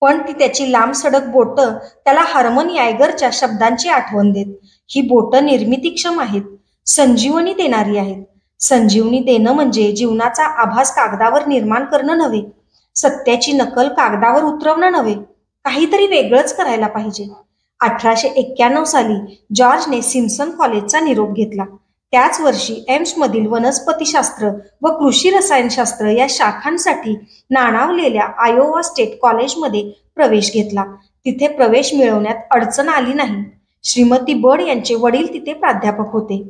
पण ती त्याची लांबसडक बोटं त्याला हार्मन यायगरच्या शब्दांची आठवण देत. ही बोटं निर्मितीक्षम आहेत, संजीवनी देणारी आहेत. संजीवनी देणं म्हणजे जीवनाचा आभास कागदावर निर्माण करणं नव्हे, सत्याची नकल कागदावर उतरवणं नव्हे, काहीतरी वेगळंच करायला पाहिजे. 1891 साली जॉर्जने सिम्सन कॉलेजचा निरोप घेतला. त्याच वर्षी एम्समधील वनस्पतीशास्त्र व कृषी रसायनशास्त्र या शाखांसाठी नाणावलेल्या आयोवा स्टेट कॉलेजमध्ये प्रवेश घेतला. तिथे प्रवेश मिळवण्यात अडचण आली नाही. श्रीमती बर्ड यांचे वडील तिथे प्राध्यापक होते.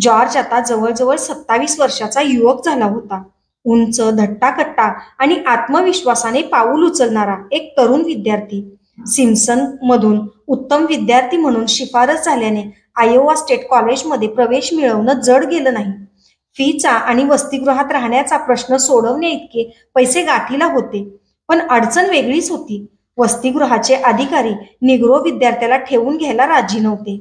जॉर्ज आता जवळजवळ 27 वर्षाचा युवक झाला होता. उंच, धट्टाकट्टा आणि आत्मविश्वासाने पाऊल उचलणारा एक तरुण विद्यार्थी. सिम्सन मधून उत्तम विद्यार्थी म्हणून शिफारस झाल्याने आयोवा स्टेट कॉलेजमध्ये प्रवेश मिळवणं जड गेलं नाही. फीचा आणि वसतिगृहात राहण्याचा प्रश्न सोडवण्या इतके पैसे गाठीला होते. पण अडचण वेगळीच होती. वसतिगृहाचे अधिकारी निग्रो विद्यार्थ्याला ठेवून घ्यायला राजी नव्हते.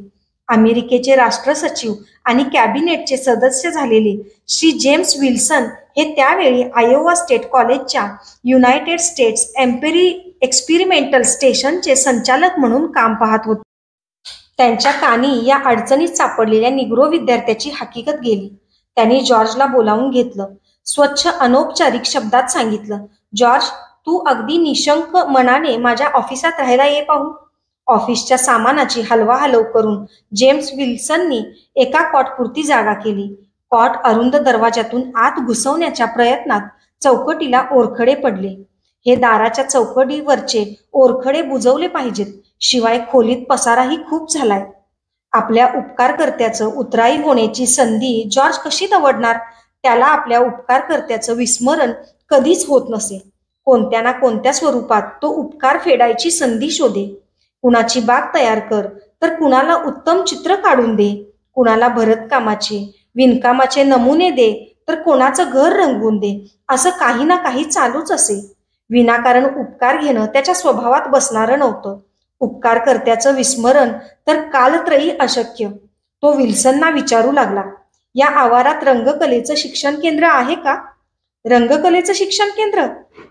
अमेरिकेचे राष्ट्र सचिव आणि कॅबिनेटचे सदस्य झालेले श्री जेम्स विल्सन हे त्यावेळी आयोवा स्टेट कॉलेजच्या युनायटेड स्टेट्स एक्सपेरिमेंटल स्टेशनचे संचालक म्हणून काम पाहत होते. त्यांच्या कानी या अडचणीत सापडलेल्या निग्रो विद्यार्थ्याची हकीकत गेली. त्यांनी जॉर्जला बोलावून घेतलं. स्वच्छ अनौपचारिक शब्दात सांगितलं, जॉर्ज, तू अगदी निशंक मनाने माझ्या ऑफिसात राहायला ये पाहू. ऑफिसच्या सामानाची हलवाहलव करून जेम्स विल्सननी एका कॉटपुरती जागा केली. कॉट अरुंद दरवाजातून आत घुसवण्याच्या प्रयत्नात चौकटीला ओरखडे पडले. हे दाराच्या चौकटीवरचे ओरखडे बुजवले पाहिजेत, शिवाय खोलीत पसाराही खूप झालाय. आपल्या उपकारकर्त्याचं उतराई होण्याची संधी जॉर्ज कशी दवडणार? त्याला आपल्या उपकारकर्त्याचं विस्मरण कधीच होत नसे. कोणत्या ना कोणत्या स्वरूपात तो उपकार फेडायची संधी शोधे. कुणाची बाग तयार कर, तर कुणाला उत्तम चित्र काढून दे. कुणाला भरतकामाचे, विणकामाचे नमुने दे, तर कोणाचं घर रंगवून दे. असं काही ना काही चालूच असे. विनाकारण उपकार घेणं त्याच्या स्वभावात बसणारं नव्हतं. उपकारकर्त्याचं विस्मरण तर कालत्रयी अशक्य. तो विल्सनना विचारू लागला, या आवारात रंगकलेचं शिक्षण केंद्र आहे का? रंगकलेचं शिक्षण केंद्र?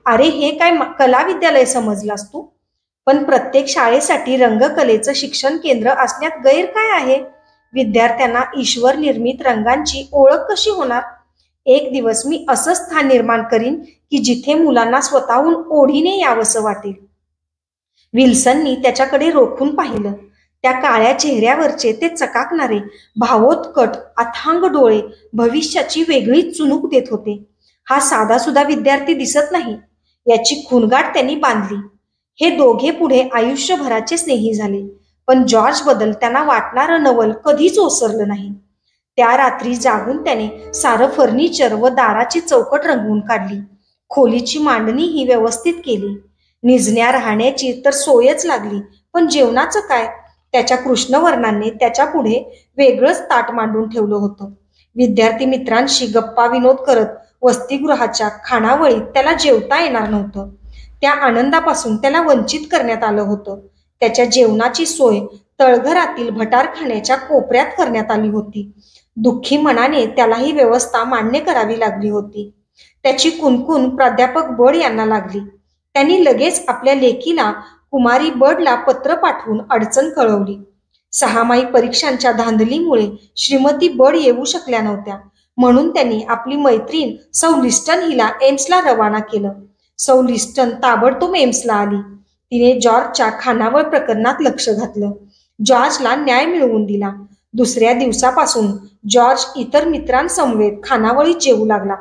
अरे, हे काय कला विद्यालय समजलास तू? पण प्रत्येक शाळेसाठी रंगकलेचं शिक्षण केंद्र असण्यात गैर काय आहे? विद्यार्थ्यांना ईश्वर निर्मित रंगांची ओळख कशी होणार? एक दिवस मी असं स्थान निर्माण करीन की जिथे मुलांना स्वतःहून ओढीने यावंसं वाटेल. विल्सननी त्याच्याकडे रोखून पाहिलं. त्या काळ्या चेहऱ्यावरचे ते चकाकणारे भावोत्कट अथांग डोळे भविष्याची वेगळीच चुणूक देत होते. हा साधासुधा विद्यार्थी दिसत नाही, याची खूणगाठ त्यांनी बांधली. हे दोघे पुढे आयुष्यभराचे स्नेही झाले. पण जॉर्ज बद्दल त्यांना वाटणारं नवल कधीच ओसरलं नाही. त्या रात्री जागून त्याने सारं फर्निचर व दाराची चौकट रंगवून काढली. खोलीची मांडणी ही व्यवस्थित केली. निजण्या राहण्याची तर सोयच लागली. पण जेवणाचं काय? त्याच्या कृष्णवर्णाने त्याच्या पुढे वेगळंच ताट मांडून ठेवलं होतं. विद्यार्थी मित्रांशी गप्पा विनोद करत वसतिगृहाच्या खानावळीत त्याला जेवता येणार नव्हतं. त्या आनंदापासून त्याला वंचित करण्यात आलं होतं. त्याच्या जेवणाची सोय तळघरातील भटारखान्याच्या कोपऱ्यात करण्यात आली होती. दुःखी मनाने त्याला ही व्यवस्था मान्य करावी लागली होती. त्याची कुणकुण प्राध्यापक बड यांना लागली. त्यांनी लगेच आपल्या लेकीला कुमारी बडला पत्र पाठवून अडचण कळवली. 6 माही परीक्षांच्या धांदलीमुळे श्रीमती बड येऊ शकल्या नव्हत्या, म्हणून त्यांनी आपली मैत्रीण सौ लिस्टन हिला एम्सला रवाना केलं. सौ लिस्टन ताबडतोब एम्सला आली. तिने जॉर्जच्या खानावळ प्रकरणात लक्ष घातलं. जॉर्जला न्याय मिळवून दिला. दुसऱ्या दिवसापासून जॉर्ज इतर मित्रांसमवेत खानावळीत जेवू लागला.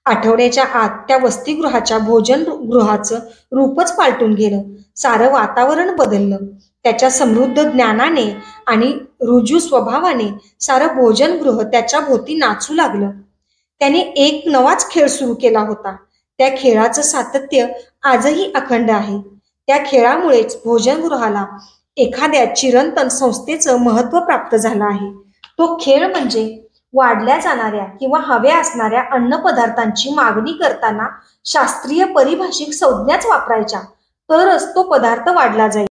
आठवड्याच्या आत त्या वसतिगृहाच्या भोजनगृहाचं रूपच पालटून गेलं. सारं वातावरण बदललं. त्याच्या समृद्ध ज्ञानाने आणि रुजू स्वभावाने सारं भोजनगृह त्याच्या भोवती नाचू लागलं. त्याने एक नवाच खेळ सुरू केला होता. त्या खेळाचं सातत्य आजही अखंड आहे. त्या खेळामुळेच भोजनगृहाला एखाद्या चिरंतन संस्थेचं महत्त्व प्राप्त झालं आहे. तो खेळ म्हणजे वाढल्या जाणाऱ्या किंवा हव्या असणाऱ्या अन्नपदार्थांची मागणी करताना शास्त्रीय परिभाषिक संज्ञाच वापरायच्या, तरच तो पदार्थ वाढला जाईल.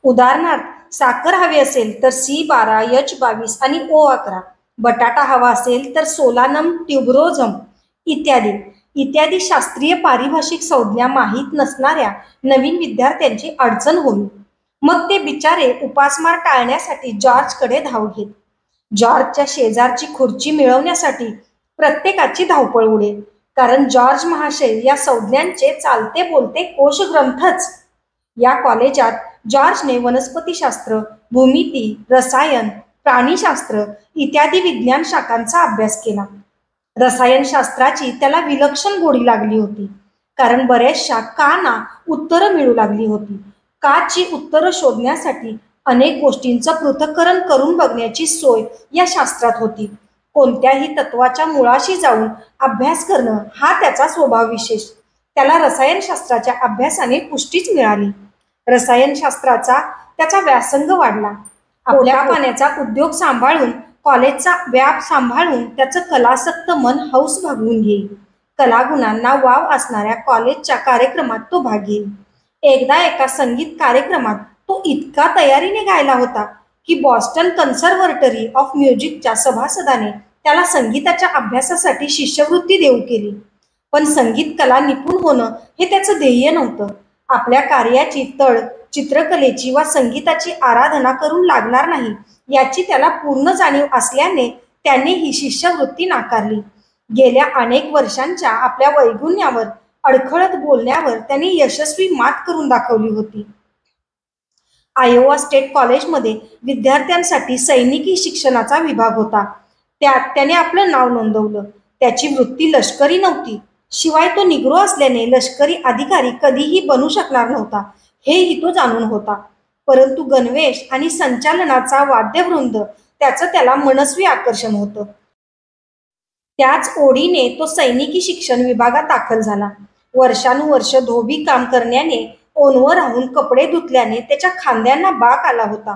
उदाहरणार्थ, साखर हवी असेल तर C12, H22 आणि O11, बटाटा हवा असेल तर सोलानम ट्युबरोझम इत्यादी इत्यादी शास्त्रीय पारिभाषिक संज्ञा माहीत नसणाऱ्या नवीन विद्यार्थ्यांची अडचण होईल. मग ते बिचारे उपासमार टाळण्यासाठी जॉर्जकडे धाव घेत. जॉर्जच्या शेजारची खुर्ची मिळवण्यासाठी प्रत्येकाची धावपळ उडेल, कारण जॉर्ज महाशय या संज्ञांचे चालते बोलते कोशग्रंथच. या कॉलेजात जॉर्जने वनस्पतीशास्त्र, भूमिती, रसायन, प्राणीशास्त्र इत्यादी विज्ञान शाखांचा अभ्यास केला. रसायनशास्त्राची त्याला विलक्षण गोडी लागली होती, कारण बऱ्याचशा का ना उत्तरं मिळू लागली होती. काची उत्तरं शोधण्यासाठी अनेक गोष्टींचं पृथक्करण करून बघण्याची सोय या शास्त्रात होती. कोणत्याही तत्वाच्या मुळाशी जाऊन अभ्यास करणं हा त्याचा स्वभाव विशेष. त्याला रसायनशास्त्राच्या अभ्यासाने पुष्टीच मिळाली. रसायनशास्त्राचा त्याचा व्यासंग वाढला. आपल्या पाण्याचा उद्योग सांभाळून, कॉलेजचा व्याप सांभाळून त्याचं कलासक्त मन हौस भागवून घेईल. कलागुणांना वाव असणाऱ्या कॉलेजच्या कार्यक्रमात तो भाग घेईल. एकदा एका संगीत कार्यक्रमात तो इतका तयारीने गायला होता की बॉस्टन कन्सर्व्हर्टरी ऑफ म्युझिकच्या सभासदाने त्याला संगीताच्या अभ्यासासाठी शिष्यवृत्ती देऊ केली. पण संगीत कला निपुण होणं हे त्याचं ध्येय नव्हतं. आपल्या कार्याची तळ चित्रकलेची वा संगीताची आराधना करून लागणार नाही याची त्याला पूर्ण जाणीव असल्याने त्याने ही शिष्यवृत्ती नाकारली. गेल्या अनेक वर्षांच्या आपल्या वैगुण्यावर अडखळत बोलण्यावर त्याने यशस्वी मात करून दाखवली होती. आयोवा स्टेट कॉलेजमध्ये विद्यार्थ्यांसाठी सैनिकी शिक्षणाचा विभाग होता. त्यात त्याने आपलं नाव नोंदवलं. त्याची वृत्ती लष्करी नव्हती. शिवाय तो निग्रो असल्याने लष्करी अधिकारी कधीही बनू शकणार नव्हता हेही तो जाणून होता. परंतु गणवेश आणि संचालनाचा वाद्यवृंद त्याचं त्याला मनस्वी आकर्षण होतं. त्याच ओढीने तो सैनिकी शिक्षण विभागात दाखल झाला. वर्षानुवर्ष धोबी काम करण्याने, ओनवर राहून कपडे धुतल्याने त्याच्या खांद्यांना बाक आला होता.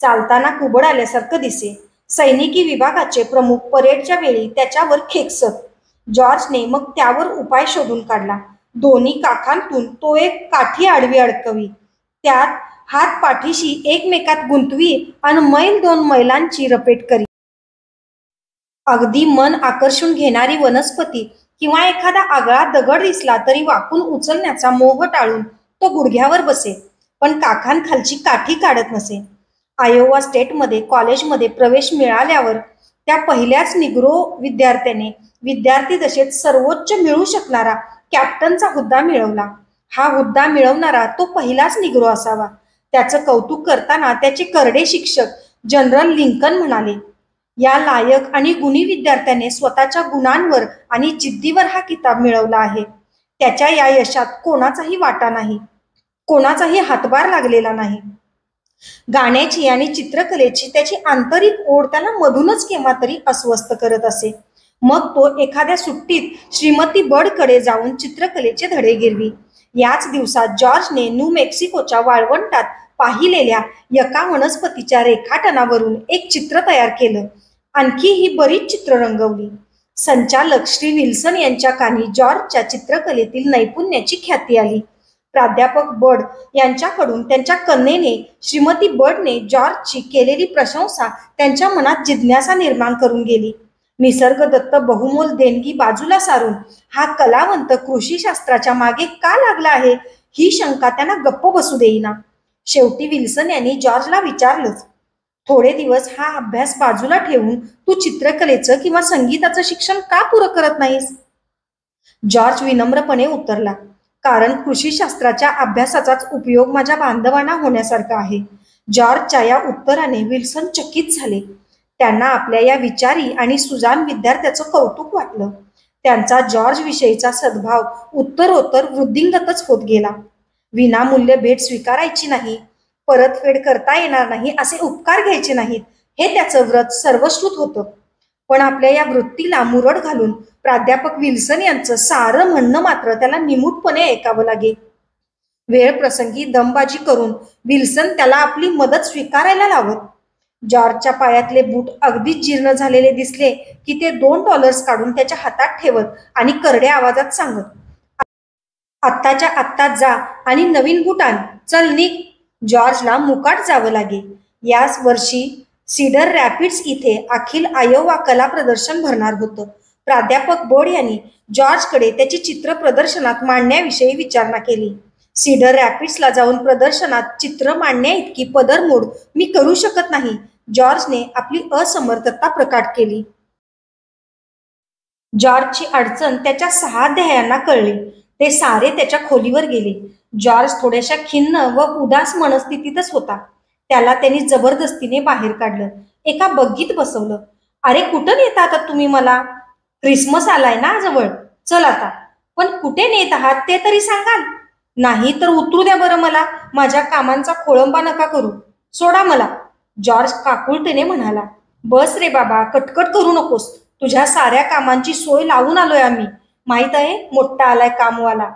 चालताना कुबड आल्यासारखं दिसे. सैनिकी विभागाचे प्रमुख परेडच्या वेळी त्याच्यावर खेकसत. जॉर्जने मग त्यावर उपाय शोधून काढला. दोन्ही काखांतून तो एक काठी आडवी अडकवी, त्यात हात पाठीशी एकमेकात गुंतवी आणि मैल 2 मैलांची रपेट करी. अगदी मन आकर्षून घेणारी वनस्पती किंवा एखादा आगळा दगड दिसला तरी वाकून उचलण्याचा मोह टाळून तो गुडघ्यावर बसे, पण काखांखालची काठी काढत नसे. आयोवा स्टेटमध्ये कॉलेजमध्ये प्रवेश मिळाल्यावर त्या पहिल्याच निग्रो विद्यार्थ्याने विद्यार्थी दशेत सर्वोच्च मिळू शकणारा कॅप्टनचा हुद्दा मिळवला. हा हुद्दा मिळवणारा तो पहिलाच निग्रो असावा. त्याचं कौतुक करताना त्याचे करडे शिक्षक जनरल लिंकन म्हणाले, या लायक आणि गुणी विद्यार्थ्याने स्वतःच्या गुणांवर आणि जिद्दीवर हा किताब मिळवला आहे. त्याच्या या यशात कोणाचाही वाटा नाही, कोणाचाही हातभार लागलेला नाही. गाण्याची आणि चित्रकलेची त्याची आंतरिक ओढ त्याला मधूनच केव्हा तरी अस्वस्थ करत असे. मग तो एखाद्या सुट्टीत श्रीमती बडकडे जाऊन चित्रकलेचे धडे गिरवी. याच दिवसात जॉर्जने न्यू मेक्सिकोच्या वाळवंटात पाहिलेल्या एका वनस्पतीच्या रेखाटनावरून एक चित्र तयार केलं. आणखी ही बरीच चित्र रंगवली. संचालक श्री विल्सन यांच्या कानी जॉर्जच्या चित्रकलेतील नैपुण्याची ख्याती आली. प्राध्यापक बर्ड यांच्याकडून त्यांच्या कन्येने श्रीमती बर्डने जॉर्जची केलेली प्रशंसा त्यांच्या मनात जिज्ञासा निर्माण करून गेली. निसर्गदत्त बहुमोल देणगी बाजूला सारून हा कलावंत कृषीशास्त्राच्या मागे का लागला आहे ही शंका त्यांना गप्प बसू देईना. शेवटी विल्सन यांनी जॉर्जला विचारलंच, थोडे दिवस हा अभ्यास बाजूला ठेवून तू चित्रकलेचं किंवा संगीताचं शिक्षण का पुरं करत नाहीस? जॉर्ज विनम्रपणे उत्तरला, कारण कृषीशास्त्राच्या अभ्यासाचाच उपयोग माझ्या बांधवांना होण्यासारखा आहे. जॉर्जच्या या उत्तराने विल्सन चकित झाले. त्यांना आपल्या या विचारी आणि सुजाण विद्यार्थ्याचं कौतुक वाटलं. त्यांचा जॉर्ज विषयीचा सद्भाव उत्तरोत्तर वृद्धिंगतच होत गेला. विनामूल्य भेट स्वीकारायची नाही, परतफेड करता येणार नाही असे उपकार घ्यायचे नाहीत, हे त्याचं व्रत सर्वश्रुत होतं. पण आपल्या या वृत्तीला मुरड घालून प्राध्यापक विल्सन यांचं सारं म्हणणं मात्र त्याला निमूटपणे ऐकावं लागे. वेळ प्रसंगी दमबाजी करून विल्सन त्याला आपली मदत स्वीकारायला लावत. जॉर्जच्या पायातले बूट अगदीच जीर्ण झालेले दिसले की ते $2 काढून त्याच्या हातात ठेवत आणि करड्या आवाजात सांगत, आत्ताच्या आत्ताच जा आणि नवीन बूट आण, चल निघ. जॉर्जला मुकाट जावं लागे. याच वर्षी सीडर रॅपिड्स इथे अखिल आयोवा कला प्रदर्शन भरणार होतं. प्राध्यापक बोर्ड यांनी जॉर्जकडे त्याची चित्र प्रदर्शनात मांडण्याविषयी विचारणा केली. सीडर रॅपिड्सला जाऊन प्रदर्शनात चित्र मांडण्या इतकी पदरमोड मी करू शकत नाही, जॉर्जने आपली असमर्थता प्रकट केली. जॉर्जची अडचण त्याच्या 6 ध्येयांना कळली. ते सारे त्याच्या खोलीवर गेले. जॉर्ज थोड्याशा खिन्न व उदास मनस्थितीतच होता. त्याला त्यांनी जबरदस्तीने बाहेर काढलं. एका बग्गीत बसवलं. अरे कुठं नेता आता तुम्ही मला? क्रिसमस आलाय ना जवळ, चल आता. पण कुठे नेत आहात ते तरी सांगाल? नाही तर उतरू द्या बरं मला, माझ्या कामांचा खोळंबा नका करू, सोडा मला. जॉर्ज काकुळतेने म्हणाला, बस रे बाबा, कटकट करू नकोस. तुझ्या साऱ्या कामांची सोय लावून आलोय आम्ही, माहित आहे, मोठा आलाय कामवाला.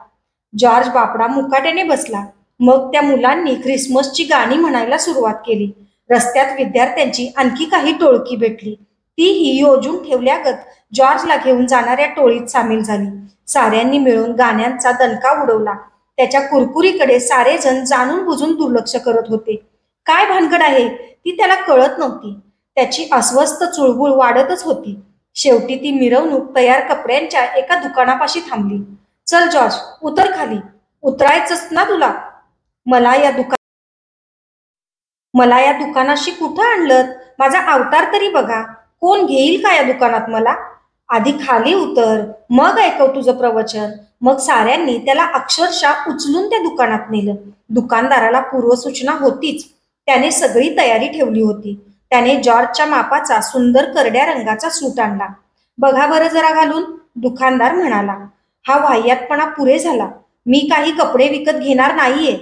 जॉर्ज बापडा मुकाट्याने बसला. मग त्या मुलांनी ख्रिसमसची गाणी म्हणायला सुरुवात केली. रस्त्यात विद्यार्थ्यांची आणखी काही टोळकी भेटली. तीही योजून ठेवल्यागत जॉर्जला घेऊन जाणाऱ्या टोळीत सामील झाली. साऱ्यांनी मिळून गाण्यांचा दणका उडवला. त्याच्या कुरकुरीकडे सारेजण जाणून बुजून दुर्लक्ष करत होते. काय भानगड आहे ती त्याला कळत नव्हती. त्याची अस्वस्थ चुळबुळ वाढतच होती. शेवटी ती मिरवणूक तयार कपड्यांच्या एका दुकानापाशी थांबली. चल जॉर्ज, उतर खाली. उतरायचंच ना तुला? मला या दुकानाशी कुठं आणलं? माझा अवतार तरी बघा. कोण घेईल का या दुकानात मला? आधी खाली उतर, मग ऐकव तुझं प्रवचन. मग साऱ्यांनी त्याला अक्षरशः उचलून त्या दुकानात नेलं. दुकानदाराला पूर्वसूचना होतीच. त्याने सगळी तयारी ठेवली होती. त्याने जॉर्जच्या मापाचा सुंदर करड्या रंगाचा सूट आणला. बघा बरं जरा घालून, दुकानदार म्हणाला. हा वाह्यातपणा पुरे झाला. मी काही कपडे विकत घेणार नाहीये.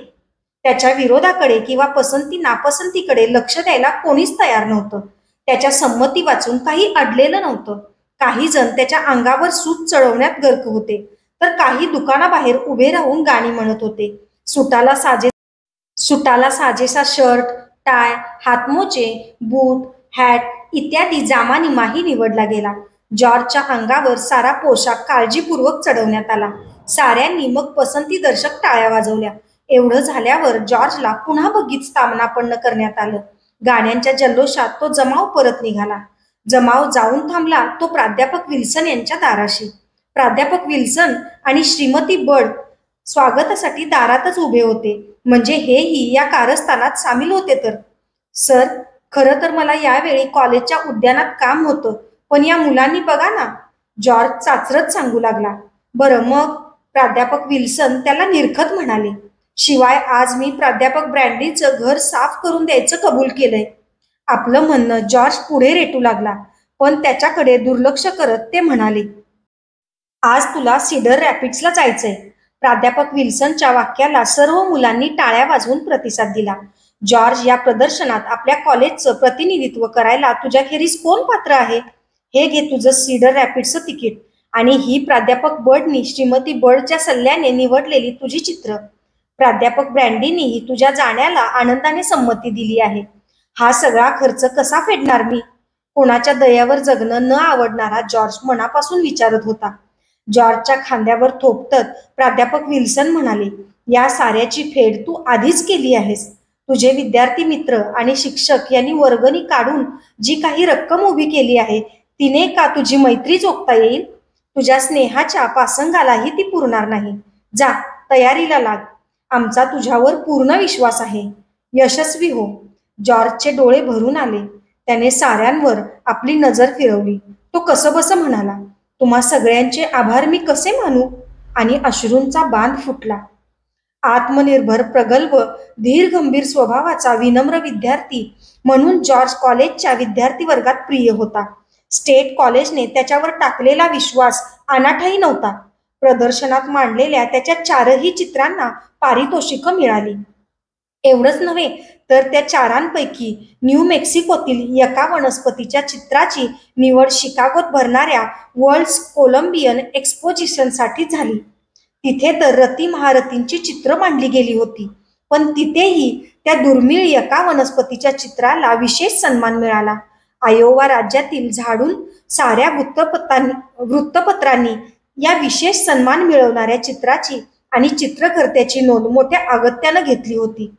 त्याच्या विरोधाकडे किंवा पसंती नापसंतीकडे लक्ष द्यायला कोणीच तयार नव्हतं. त्याच्या संमती वाचून काही अडलेलं नव्हतं. काही जण त्याच्या अंगावर सूत चढवण्यात गर्क होते, तर काही दुकानाबाहेर उभे राहून गाणी म्हणत होते. सुटाला साजेसा शर्ट, टाय, हातमोजे, बूट, हॅट इत्यादी जामानिमाही निवडला गेला. जॉर्जच्या अंगावर सारा पोशाख काळजीपूर्वक चढवण्यात आला. साऱ्यांनी मग पसंतीदर्शक टाळ्या वाजवल्या. एवढं झाल्यावर जॉर्जला पुन्हा बग्गीत स्थानापन्न करण्यात आलं. गाण्यांच्या जल्लोषात तो जमाव परत निघाला. जमाव जाऊन थांबला तो प्राध्यापक विल्सन यांच्या दाराशी. प्राध्यापक विल्सन आणि श्रीमती बर्ड स्वागतासाठी दारातच उभे होते. म्हणजे हेही या कारस्थानात सामील होते तर. सर, खरं तर मला यावेळी कॉलेजच्या उद्यानात काम होतं, पण या मुलांनी बघा ना, जॉर्ज चाचरत सांगू लागला. बरं मग? प्राध्यापक विल्सन त्याला निरखत म्हणाले. शिवाय आज मी प्राध्यापक ब्रँडीचं घर साफ करून द्यायचं कबूल केलंय. आपलं म्हणणं जॉर्ज पुढे रेटू लागला, पण त्याच्याकडे दुर्लक्ष करत ते म्हणाले, आज तुला सीडर रॅपिड्सला जायचंय. प्राध्यापक विल्सनच्या वाक्याला सर्व मुलांनी टाळ्या वाजवून प्रतिसाद दिला. जॉर्ज, या प्रदर्शनात आपल्या कॉलेजचं प्रतिनिधित्व करायला तुझ्याखेरीज कोण पात्र आहे? हे घे तुझं सीडर रॅपिड्सचं तिकीट आणि ही प्राध्यापक बर्डनी श्रीमती बर्डच्या सल्ल्याने निवडलेली तुझी चित्र. प्राध्यापक ब्रँडीनीही तुझ्या जाण्याला आनंदाने संमती दिली आहे. हा सगळा खर्च कसा फेडणार मी? कोणाच्या दयावर जगणं न आवडणारा जॉर्ज मनापासून विचारत होता. जॉर्जच्या खांद्यावर थोपटत प्राध्यापक विल्सन म्हणाले, या साऱ्याची फेड तू आधीच केली आहेस. तुझे विद्यार्थी मित्र आणि शिक्षक यांनी वर्गणी काढून जी काही रक्कम उभी केली आहे तिने का तुझी मैत्री जोखता येईल? तुझ्या स्नेहाच्या पासंगालाही ती पुरणार नाही. जा, तयारीला लाग. आमचा तुझ्यावर पूर्ण विश्वास आहे. यशस्वी हो. जॉर्जचे डोळे भरून आले. त्याने साऱ्यांवर आपली नजर फिरवली. तो कसबस म्हणाला, तुम्हा सगळ्यांचे आभार मी कसे मानू? आणि अश्रूंचा बांध फुटला. आत्मनिर्भर, प्रगल्भ, धीर गंभीर स्वभावाचा विनम्र विद्यार्थी म्हणून जॉर्ज कॉलेजच्या विद्यार्थी वर्गात प्रिय होता. स्टेट कॉलेजने त्याच्यावर टाकलेला विश्वास अनाठाई नव्हता. प्रदर्शनात मांडलेल्या त्याच्या 4ही चित्रांना पारितोषिकं मिळाली. एवढंच नव्हे तर त्या 4 न्यू मेक्सिकोतील एका वनस्पतीच्या चित्राची निवड शिकागोत भरणाऱ्या वर्ल्ड कोलंबियन एक्स्पोजिशनसाठी झाली. तिथे तर रती महारथींची चित्र मांडली गेली होती. पण तिथेही त्या दुर्मिळ एका वनस्पतीच्या चित्राला विशेष सन्मान मिळाला. आयोवा राज्यातील झाडून साऱ्या वृत्तपत्रांनी या विशेष सन्मान मिळवणाऱ्या चित्राची आणि चित्रकर्त्याची नोंद मोठ्या अगत्यानं घेतली होती.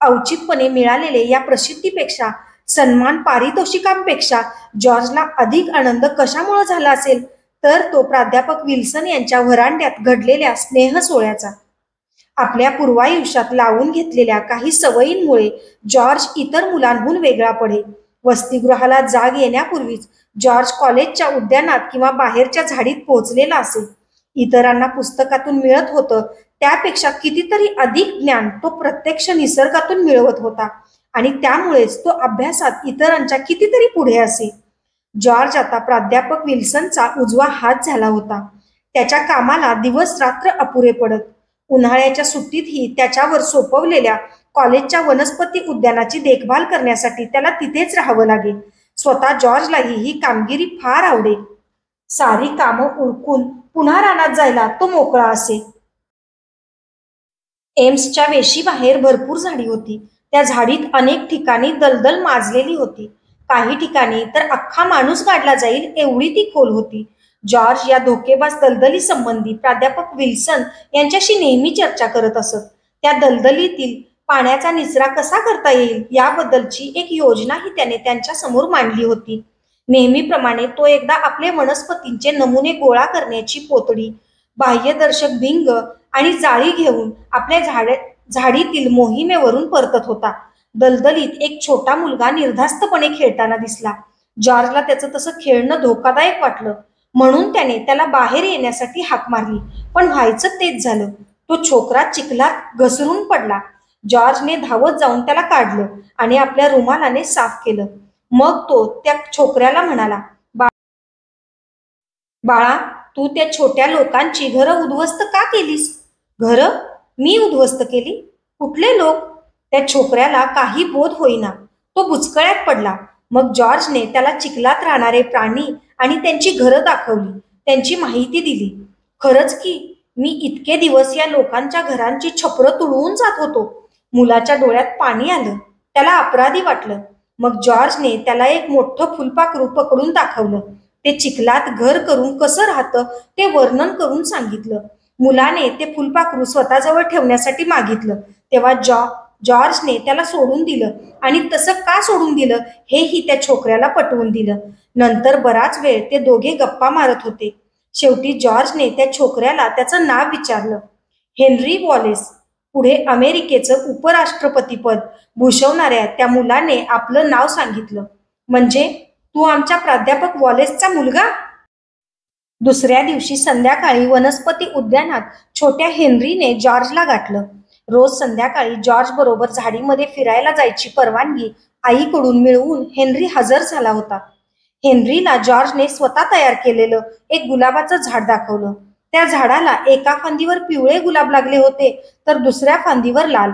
औचितपणे मिळालेले या प्रसिद्धीपेक्षा, सन्मान पारितोषिकांपेक्षा जॉर्जला अधिक आनंद कशामुळे झाला असेल तर तो प्राध्यापक विल्सन यांच्या व्हरांड्यात घडलेल्या स्नेह सोहळ्याचा. आपल्या पूर्वायुष्यात लावून घेतलेल्या काही सवयींमुळे जॉर्ज इतर मुलांहून वेगळा पडे. वसतिगृहाला जाग येण्यापूर्वीच जॉर्ज कॉलेजच्या उद्यानात किंवा बाहेरच्या झाडीत पोहोचलेला असे. इतरांना पुस्तकातून मिळत होतं त्यापेक्षा कितीतरी अधिक ज्ञान तो प्रत्यक्ष निसर्गातून मिळवत होता आणि त्यामुळेच तो अभ्यासात इतरांच्या कितीतरी पुढे असे. जॉर्ज आता प्राध्यापक विल्सनचा उजवा हात झाला होता. त्याच्या कामाला दिवस रात्र अपुरे पडत. उन्हाळ्याच्या सुट्टीतही त्याच्यावर सोपवलेल्या कॉलेजच्या वनस्पती उद्यानाची देखभाल करण्यासाठी त्याला तिथेच राहावं लागे. स्वतः जॉर्जलाही ही कामगिरी फार आवडे. सारी कामं उरकून पुन्हा रानात जायला तो मोकळा असे. एम्सच्या वेशीबाहेर भरपूर झाडी होती. त्या झाडीत अनेक ठिकाणी दलदल माजलेली होती. काही ठिकाणी तर अख्खा माणूस काढला जाईल एवढी ती खोल होती. जॉर्ज या धोकेबाज दलदली संबंधी प्राध्यापक विल्सन यांच्याशी नेहमी चर्चा करत असत. त्या दलदलीतील पाण्याचा निचरा कसा करता येईल याबद्दलची एक योजनाही त्याने त्यांच्या समोर मांडली होती. नेहमीप्रमाणे तो एकदा आपले वनस्पतींचे नमुने गोळा करण्याची पोतडी, बाह्यदर्शक भिंग आणि जाळी घेऊन आपल्या झाडीतील मोहिमेवरून परतत होता. दलदलीत एक छोटा मुलगा निर्धास्तपणे खेळताना दिसला. जॉर्जला त्याचं तसं खेळणं धोकादायक वाटलं म्हणून त्याने त्याला बाहेर येण्यासाठी हाक मारली. पण व्हायचं तेच झालं. तो छोकरा चिखलात घसरून पडला. जॉर्जने धावत जाऊन त्याला काढलं आणि आपल्या रुमालाने साफ केलं. मग तो त्या छोकऱ्याला म्हणाला, बाळा, तू त्या छोट्या लोकांची घरं उद्ध्वस्त का केलीस? घरं? मी उद्ध्वस्त केली? कुठले लोक? त्या छोकऱ्याला काही बोध होईना. तो बुचकळ्यात पडला. मग जॉर्जने त्याला चिखलात राहणारे प्राणी आणि त्यांची घरं दाखवली. त्यांची माहिती दिली. खरंच की मी इतके दिवस या लोकांच्या घरांची छपरं तुडवून जात होतो. मुलाच्या डोळ्यात पाणी आलं. त्याला अपराधी वाटलं. मग जॉर्जने त्याला एक मोठं फुलपाखरू पकडून दाखवलं. ते चिखलात घर करून कसं राहतं ते वर्णन करून सांगितलं. मुलाने ते फुलपाखरू स्वतःजवळ ठेवण्यासाठी मागितलं. तेव्हा जॉर्जने त्याला सोडून दिलं आणि तसं का सोडून दिलं हेही त्या छोकऱ्याला पटवून दिलं. नंतर बराच वेळ ते दोघे गप्पा मारत होते. शेवटी जॉर्जने त्या छोकऱ्याला त्याचं नाव विचारलं. Henry Wallace. पुढे अमेरिकेचं उपराष्ट्रपतीपद भूषवणाऱ्या त्या मुलाने आपलं नाव सांगितलं. म्हणजे तू आमच्या प्राध्यापक वॉलेसचा मुलगा? दुसऱ्या दिवशी संध्याकाळी वनस्पती उद्यानात छोट्या हेनरीने जॉर्जला गाठलं. रोज संध्याकाळी जॉर्ज बरोबर झाडीमध्ये फिरायला जायची परवानगी आईकडून मिळवून हेनरी हजर झाला होता. हेनरीला जॉर्जने स्वतः तयार केलेलं एक गुलाबाचं झाड दाखवलं. त्या झाडाला एका फांदीवर पिवळे गुलाब लागले होते तर दुसऱ्या फांदीवर लाल.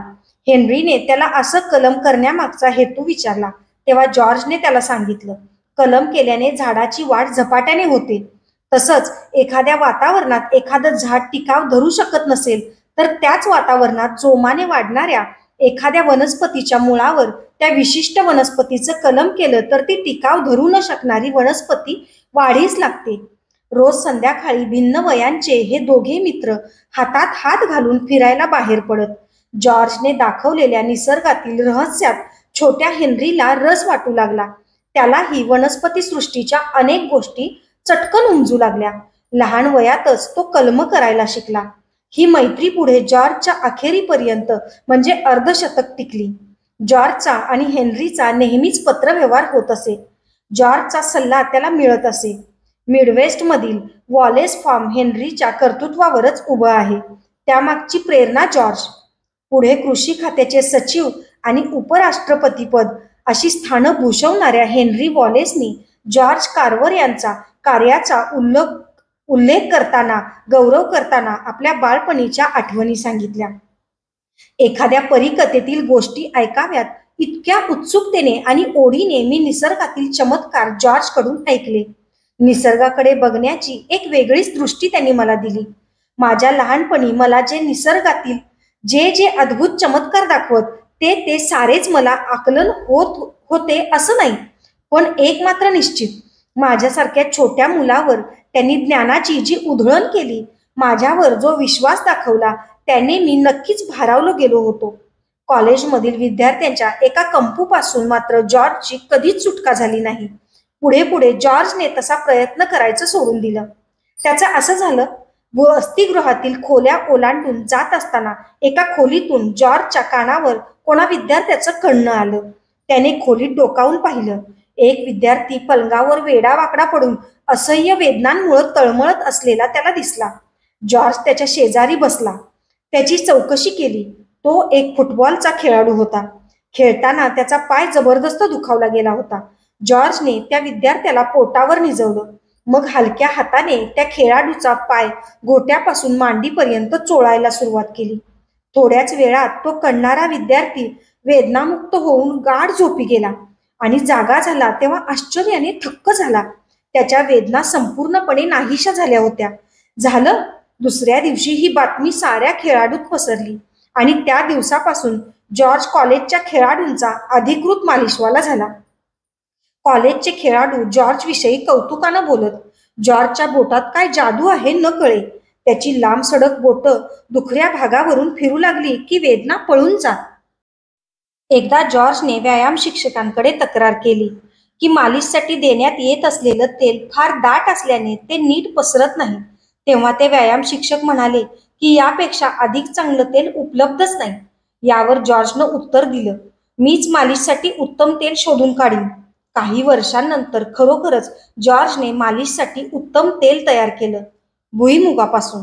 हेनरीने त्याला असं कलम करण्यामागचा हेतू विचारला. तेव्हा जॉर्जने त्याला सांगितलं, कलम केल्याने झाडाची वाढ झपाट्याने होते. तसंच एखाद्या वातावरणात एखादं झाड टिकाव धरू शकत नसेल तर त्याच वातावरणात जोमाने वाढणाऱ्या एखाद्या वनस्पतीच्या मुळावर त्या विशिष्ट वनस्पतीचं कलम केलं तर ती टिकाव धरू न शकणारी वनस्पती वाढीस लागते. रोज संध्याकाळी भिन्न वयांचे हे दोघे मित्र हातात हात घालून फिरायला बाहेर पडत. जॉर्जने दाखवलेल्या निसर्गातील रहस्यात छोट्या हेनरीला रस वाटू लागला. त्यालाही वनस्पती सृष्टीच्या अनेक गोष्टी चटकन उमजू लागल्या. लहान वयातच तो कलम करायला शिकला. ही मैत्री पुढे जॉर्जच्या अखेरीपर्यंत म्हणजे अर्धशतक टिकली. जॉर्जचा आणि हेनरीचा नेहमीच पत्रव्यवहार होत असे. जॉर्जचा सल्ला त्याला मिळत असे. मिडवेस्टमधील वॉलेस फार्म हेनरीच्या कर्तृत्वावरच उभं आहे. त्यामागची प्रेरणा जॉर्ज. पुढे कृषी खात्याचे सचिव आणि उपराष्ट्रपतीपद अशी स्थानं भूषवणाऱ्या हेनरी वॉलेसनी जॉर्ज कार्वर यांचा कार्याचा उल्लेख करताना गौरव करताना आपल्या बाळपणीच्या आठवणी सांगितल्या. एखाद्या परिकथेतील गोष्टी ऐकाव्यात इतक्या उत्सुकतेने आणि ओढीने मी निसर्गातील चमत्कार जॉर्जकडून ऐकले. निसर्गाकडे बघण्याची एक वेगळीच दृष्टी त्यांनी मला दिली. माझ्या लहानपणी मला जे निसर्गातील जे अद्भुत चमत्कार दाखवत ते सारेच मला आकलन होते असं नाही. पण एक मात्र निश्चित, माझ्यासारख्या छोट्या मुलावर त्यांनी ज्ञानाची जी उधळण केली, माझ्यावर जो विश्वास दाखवला, त्याने मी नक्कीच भारावलो गेलो होतो. कॉलेजमधील विद्यार्थ्यांच्या एका कंपूपासून मात्र जॉर्जची कधीच सुटका झाली नाही. पुढे पुढे जॉर्जने तसा प्रयत्न करायचं सोडून दिलं. त्याचं असं झालं, वसतिगृहातील खोल्या ओलांडून जात असताना एका खोलीतून जॉर्जच्या कानावर कोणा विद्यार्थ्याचं कणणं आलं. त्याने खोलीत डोकावून पाहिलं. एक विद्यार्थी पलंगावर वेडावाकडा पडून असह्य वेदनांमुळे तळमळत असलेला त्याला दिसला. जॉर्ज त्याच्या शेजारी बसला. त्याची चौकशी केली. तो एक फुटबॉलचा खेळाडू होता. खेळताना त्याचा पाय जबरदस्त दुखावला गेला होता. जॉर्जने त्या विद्यार्थ्याला पोटावर निजवलं. मग हलक्या हाताने त्या खेळाडूचा पाय गोट्यापासून मांडीपर्यंत चोळायला सुरुवात केली. थोड्याच वेळात तो कणणारा विद्यार्थी वेदनामुक्त होऊन गाढ झोपी गेला आणि जागा झाला तेव्हा आश्चर्याने थक्क झाला. त्याच्या वेदना संपूर्णपणे नाहीशा झाल्या होत्या. झालं. दुसऱ्या दिवशी ही बातमी साऱ्या खेळाडूत पसरली आणि त्या दिवसापासून जॉर्ज कॉलेजच्या खेळाडूंचा अधिकृत मालिशवाला झाला. कॉलेजचे खेळाडू जॉर्ज विषयी कौतुकानं बोलत. जॉर्जच्या बोटात काय जादू आहे न कळे. त्याची लांब सडक बोटं दुखऱ्या भागावरून फिरू लागली की वेदना पळून जात. एकदा जॉर्जने व्यायाम शिक्षकांकडे तक्रार केली की मालिशसाठी देण्यात येत असलेलं तेल फार दाट असल्याने ते नीट पसरत नाही. तेव्हा ते व्यायाम शिक्षक म्हणाले की यापेक्षा अधिक चांगलं तेल उपलब्धच नाही. यावर जॉर्जनं उत्तर दिलं, मीच मालिशसाठी उत्तम तेल शोधून काढीन. काही वर्षांनंतर खरोखरच जॉर्जने मालिशसाठी उत्तम तेल तयार केलं, भुईमुगापासून.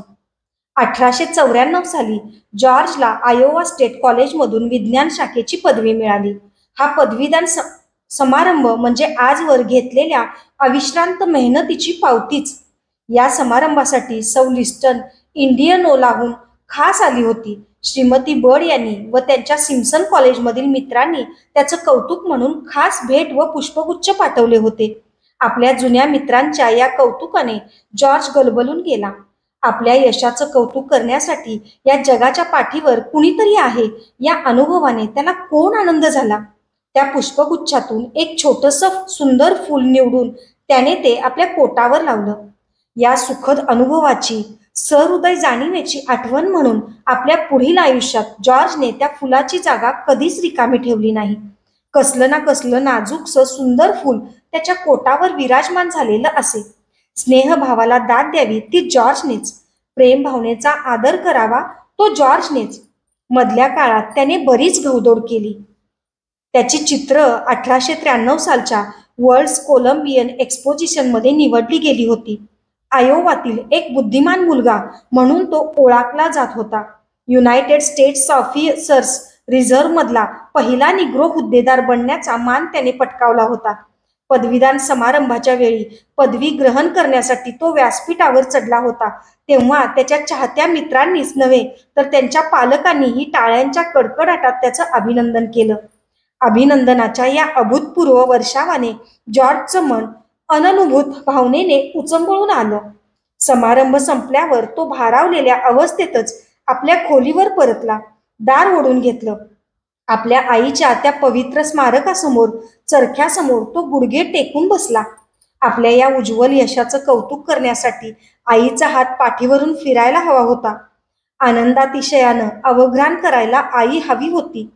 1894 साली जॉर्जला आयोवा स्टेट कॉलेजमधून विज्ञान शाखेची पदवी मिळाली. हा पदवीदान समारंभ म्हणजे आजवर घेतलेल्या अविश्रांत मेहनतीची पावतीच. या समारंभासाठी सौ लिस्टन इंडियनोलाहून खास आली होती. श्रीमती बर्ड यांनी व त्यांच्या सिम्सन कॉलेजमधील मित्रांनी त्याचं कौतुक म्हणून खास भेट व पुष्पगुच्छ पाठवले होते. आपल्या जुन्या मित्रांच्या या कौतुकाने जॉर्ज गलबलून गेला. आपल्या यशाचं कौतुक करण्यासाठी या जगाच्या पाठीवर कुणीतरी आहे या अनुभवाने त्याला कोण आनंद झाला. त्या पुष्पगुच्छातून एक छोटंसं सुंदर फूल निवडून त्याने ते आपल्या पोटावर लावलं. या सुखद अनुभवाची सहृदय जाणीवेची आठवण म्हणून आपल्या पुढील आयुष्यात जॉर्जने त्या फुलाची जागा कधीच रिकामी ठेवली नाही. कसलं ना कसलं नाजूकसं सुंदर फूल त्याच्या पोटावर विराजमान झालेलं असे. स्नेहभावाला दाद द्यावी ती जॉर्जनेच. प्रेम भावनेचा आदर करावा तो जॉर्जनेच. मधल्या काळात त्याने बरीच घौदोड केली. त्याची चित्र 1893 सालच्या वर्ल्ड कोलंबियन एक्सपोजिशनमध्ये निवडली गेली होती. आयोवातील एक बुद्धिमान मुलगा म्हणून तो ओळखला जात होता. युनायटेड स्टेट्स ऑफिसर्स रिझर्व्ह मधला पहिला निग्रो हुद्देदार बनण्याचा मान त्याने पटकावला होता. पदवीदान समारंभाच्या वेळी पदवी ग्रहण करण्यासाठी तो व्यासपीठावर चढला होता तेव्हा त्याच्या चाहत्या मित्रांनीच नव्हे तर त्यांच्या पालकांनीही टाळ्यांच्या कडकडाटात त्याचं अभिनंदन केलं. अभिनंदनाच्या या अभूतपूर्व वर्षावाने जॉर्जचं मन अननुभूत भावनेने उचंबळून आलं. समारंभ संपल्यावर तो भारावलेल्या अवस्थेतच आपल्या खोलीवर परतला. दार ओढून घेतलं. आपल्या आईच्या त्या पवित्र स्मारकासमोर, चरख्यासमोर तो गुडघे टेकून बसला. आपल्या या उज्ज्वल यशाचं कौतुक करण्यासाठी आईचा हात पाठीवरून फिरायला हवा होता. आनंदातिशयानं अवघ्राण करायला आई हवी होती.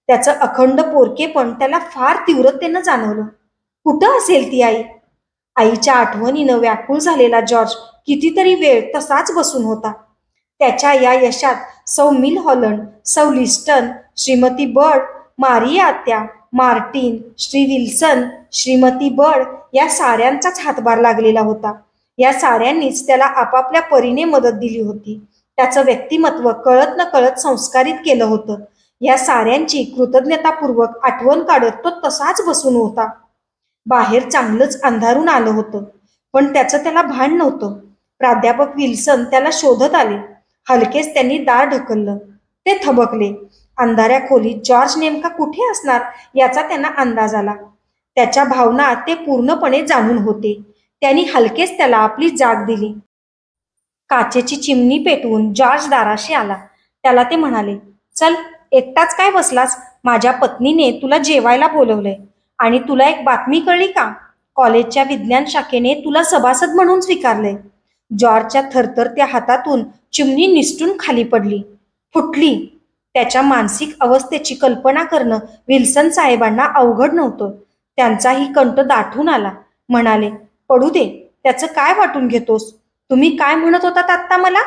त्याचं अखंड पोरकेपण त्याला फार तीव्रतेनं जाणवलं. कुठं असेल ती आई? आईच्या आठवणीनं व्याकुळ झालेला जॉर्ज कितीतरी वेळ तसाच बसून होता. त्याच्या या यशात सौ मिल हॉलंड, सौ लिस्टन, श्रीमती बर्ड, मारिया आत्या, Martin, Shri Wilson, Shrimati bird या साऱ्यांचाच हातभार लागलेला होता. या साऱ्यांनीच त्याला आपापल्या परीने मदत दिली होती. त्याचं व्यक्तिमत्व कळत न कळत संस्कारित केलं होतं. या साऱ्यांची कृतज्ञतापूर्वक आठवण काढत तो तसाच बसून होता. बाहेर चांगलंच अंधारून आलं होतं, पण त्याचं त्याला भान नव्हतं. प्राध्यापक विल्सन त्याला शोधत आले. हलकेच त्यांनी दार ढकललं. ते थबकले. अंधाऱ्या खोलीत जॉर्ज नेमका कुठे असणार याचा त्यांना अंदाज आला. त्याच्या भावना ते पूर्णपणे जाणून होते. त्यांनी हलकेच त्याला आपली जाग दिली. काचेची चिमणी पेटवून जॉर्ज दाराशी आला. त्याला ते म्हणाले, चल, एकटाच काय बसलास? माझ्या पत्नीने तुला जेवायला बोलवलंय. आणि तुला एक बातमी कळली का? कॉलेजच्या विज्ञान शाखेने तुला सभासद म्हणून स्वीकारलंय. जॉर्जच्या थरथरत्या हातातून चिमणी निसटून खाली पडली, फुटली. त्याच्या मानसिक अवस्थेची कल्पना करणं विल्सन साहेबांना अवघड नव्हतं. त्यांचाही कंठ दाटून आला. म्हणाले, पडू दे, त्याचं काय वाटून घेतोस? तुम्ही काय म्हणत होतात आत्ता मला?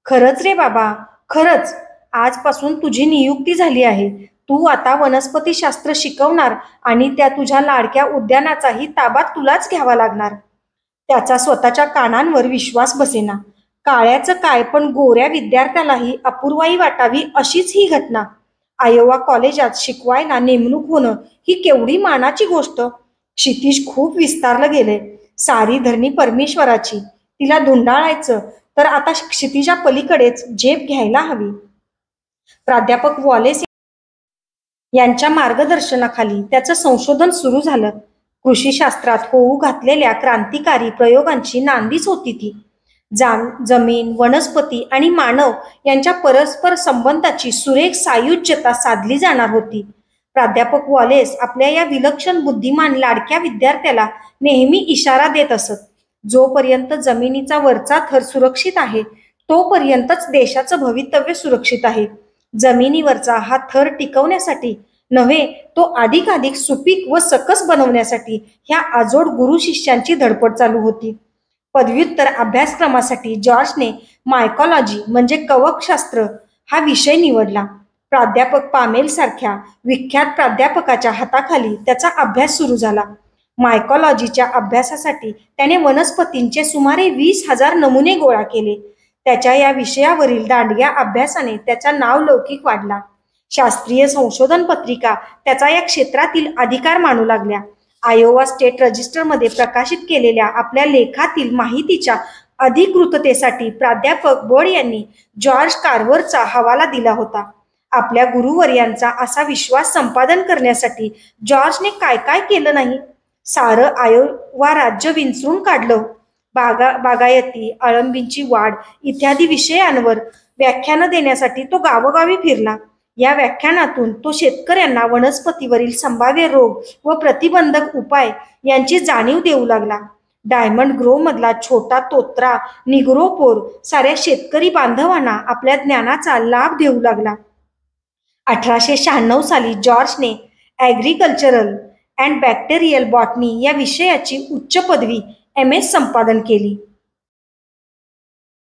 खरंच रे बाबा, खरंच. आजपासून तुझी नियुक्ती झाली आहे. तू आता वनस्पतीशास्त्र शिकवणार आणि त्या तुझ्या लाडक्या उद्यानाचाही ताबा तुलाच घ्यावा लागणार. त्याचा स्वतःच्या कानांवर विश्वास बसेना. काळ्याचं काय, पण गोऱ्या विद्यार्थ्यालाही अपूर्वाई वाटावी अशीच ही घटना. आयोवा कॉलेजात शिकवायला नेमणूक होणं ही केवढी मानाची गोष्ट. क्षितिज खूप विस्तारलं गेलंय. सारी धरणी परमेश्वराची. तिला धुंडाळायचं तर आता क्षितिजा पलीकडेच झेप घ्यायला हवी. प्राध्यापक वॉलेस यांच्या मार्गदर्शनाखाली त्याचं संशोधन सुरू झालं. कृषीशास्त्रात होऊ घातलेल्या क्रांतिकारी प्रयोगांची नांदीच होती ती. जमीन, वनस्पती आणि मानव यांच्या परस्पर संबंधाची सुरेख सायुज्यता साधली जाणार होती. प्राध्यापक वॉलेस आपल्या या विलक्षण बुद्धिमान लाडक्या विद्यार्थ्याला नेहमी इशारा देत असत. जोपर्यंत जमिनीचा वरचा थर सुरक्षित आहे, तोपर्यंतच देशाचं भवितव्य सुरक्षित आहे. जमिनीवरचा हा थर टिकवण्यासाठी नव्हे, तो अधिकाधिक सुपीक व सकस बनवण्यासाठी ह्या आजोड गुरु शिष्यांची धडपड चालू होती. पदव्युत्तर अभ्यासक्रमासाठी जॉर्जने मायकॉलॉजी म्हणजे कवकशास्त्र हा विषय निवडला. प्राध्यापक पामेल सारख्या विख्यात प्राध्यापकाच्या हाताखाली त्याचा अभ्यास सुरू झाला. मायकॉलॉजीच्या अभ्यासासाठी त्याने वनस्पतींचे सुमारे 20,000 नमुने गोळा केले. त्याच्या या विषयावरील दांडग्या अभ्यासाने त्याचा नावलौकिक वाढला. शास्त्रीय संशोधन पत्रिका त्याचा या क्षेत्रातील अधिकार मानू लागल्या. आयोवा स्टेट रजिस्टरमध्ये प्रकाशित केलेल्या आपल्या लेखातील माहितीच्या अधिकृततेसाठी प्राध्यापक बर्ड यांनी जॉर्ज कार्वरचा हवाला दिला होता. आपल्या गुरुवर्यांचा असा विश्वास संपादन करण्यासाठी जॉर्जने काय काय केलं नाही. सारं आयोवा राज्य विंचरून काढलं. बागायती, अळंबींची वाढ इत्यादी विषयांवर व्याख्यानं देण्यासाठी तो गावोगावी फिरला. या व्याख्यानातून तो शेतकऱ्यांना वनस्पतीवरील संभाव्य रोग व प्रतिबंधक उपाय यांची जाणीव देऊ लागला. डायमंड ग्रोव्ह मधला छोटा तोत्रा निग्रोपोर साऱ्या शेतकरी बांधवांना आपल्या ज्ञानाचा लाभ देऊ लागला. 1896 साली जॉर्जने ॲग्रिकल्चरल अँड बॅक्टेरियल बॉटनी या विषयाची उच्च पदवी MS संपादन केली.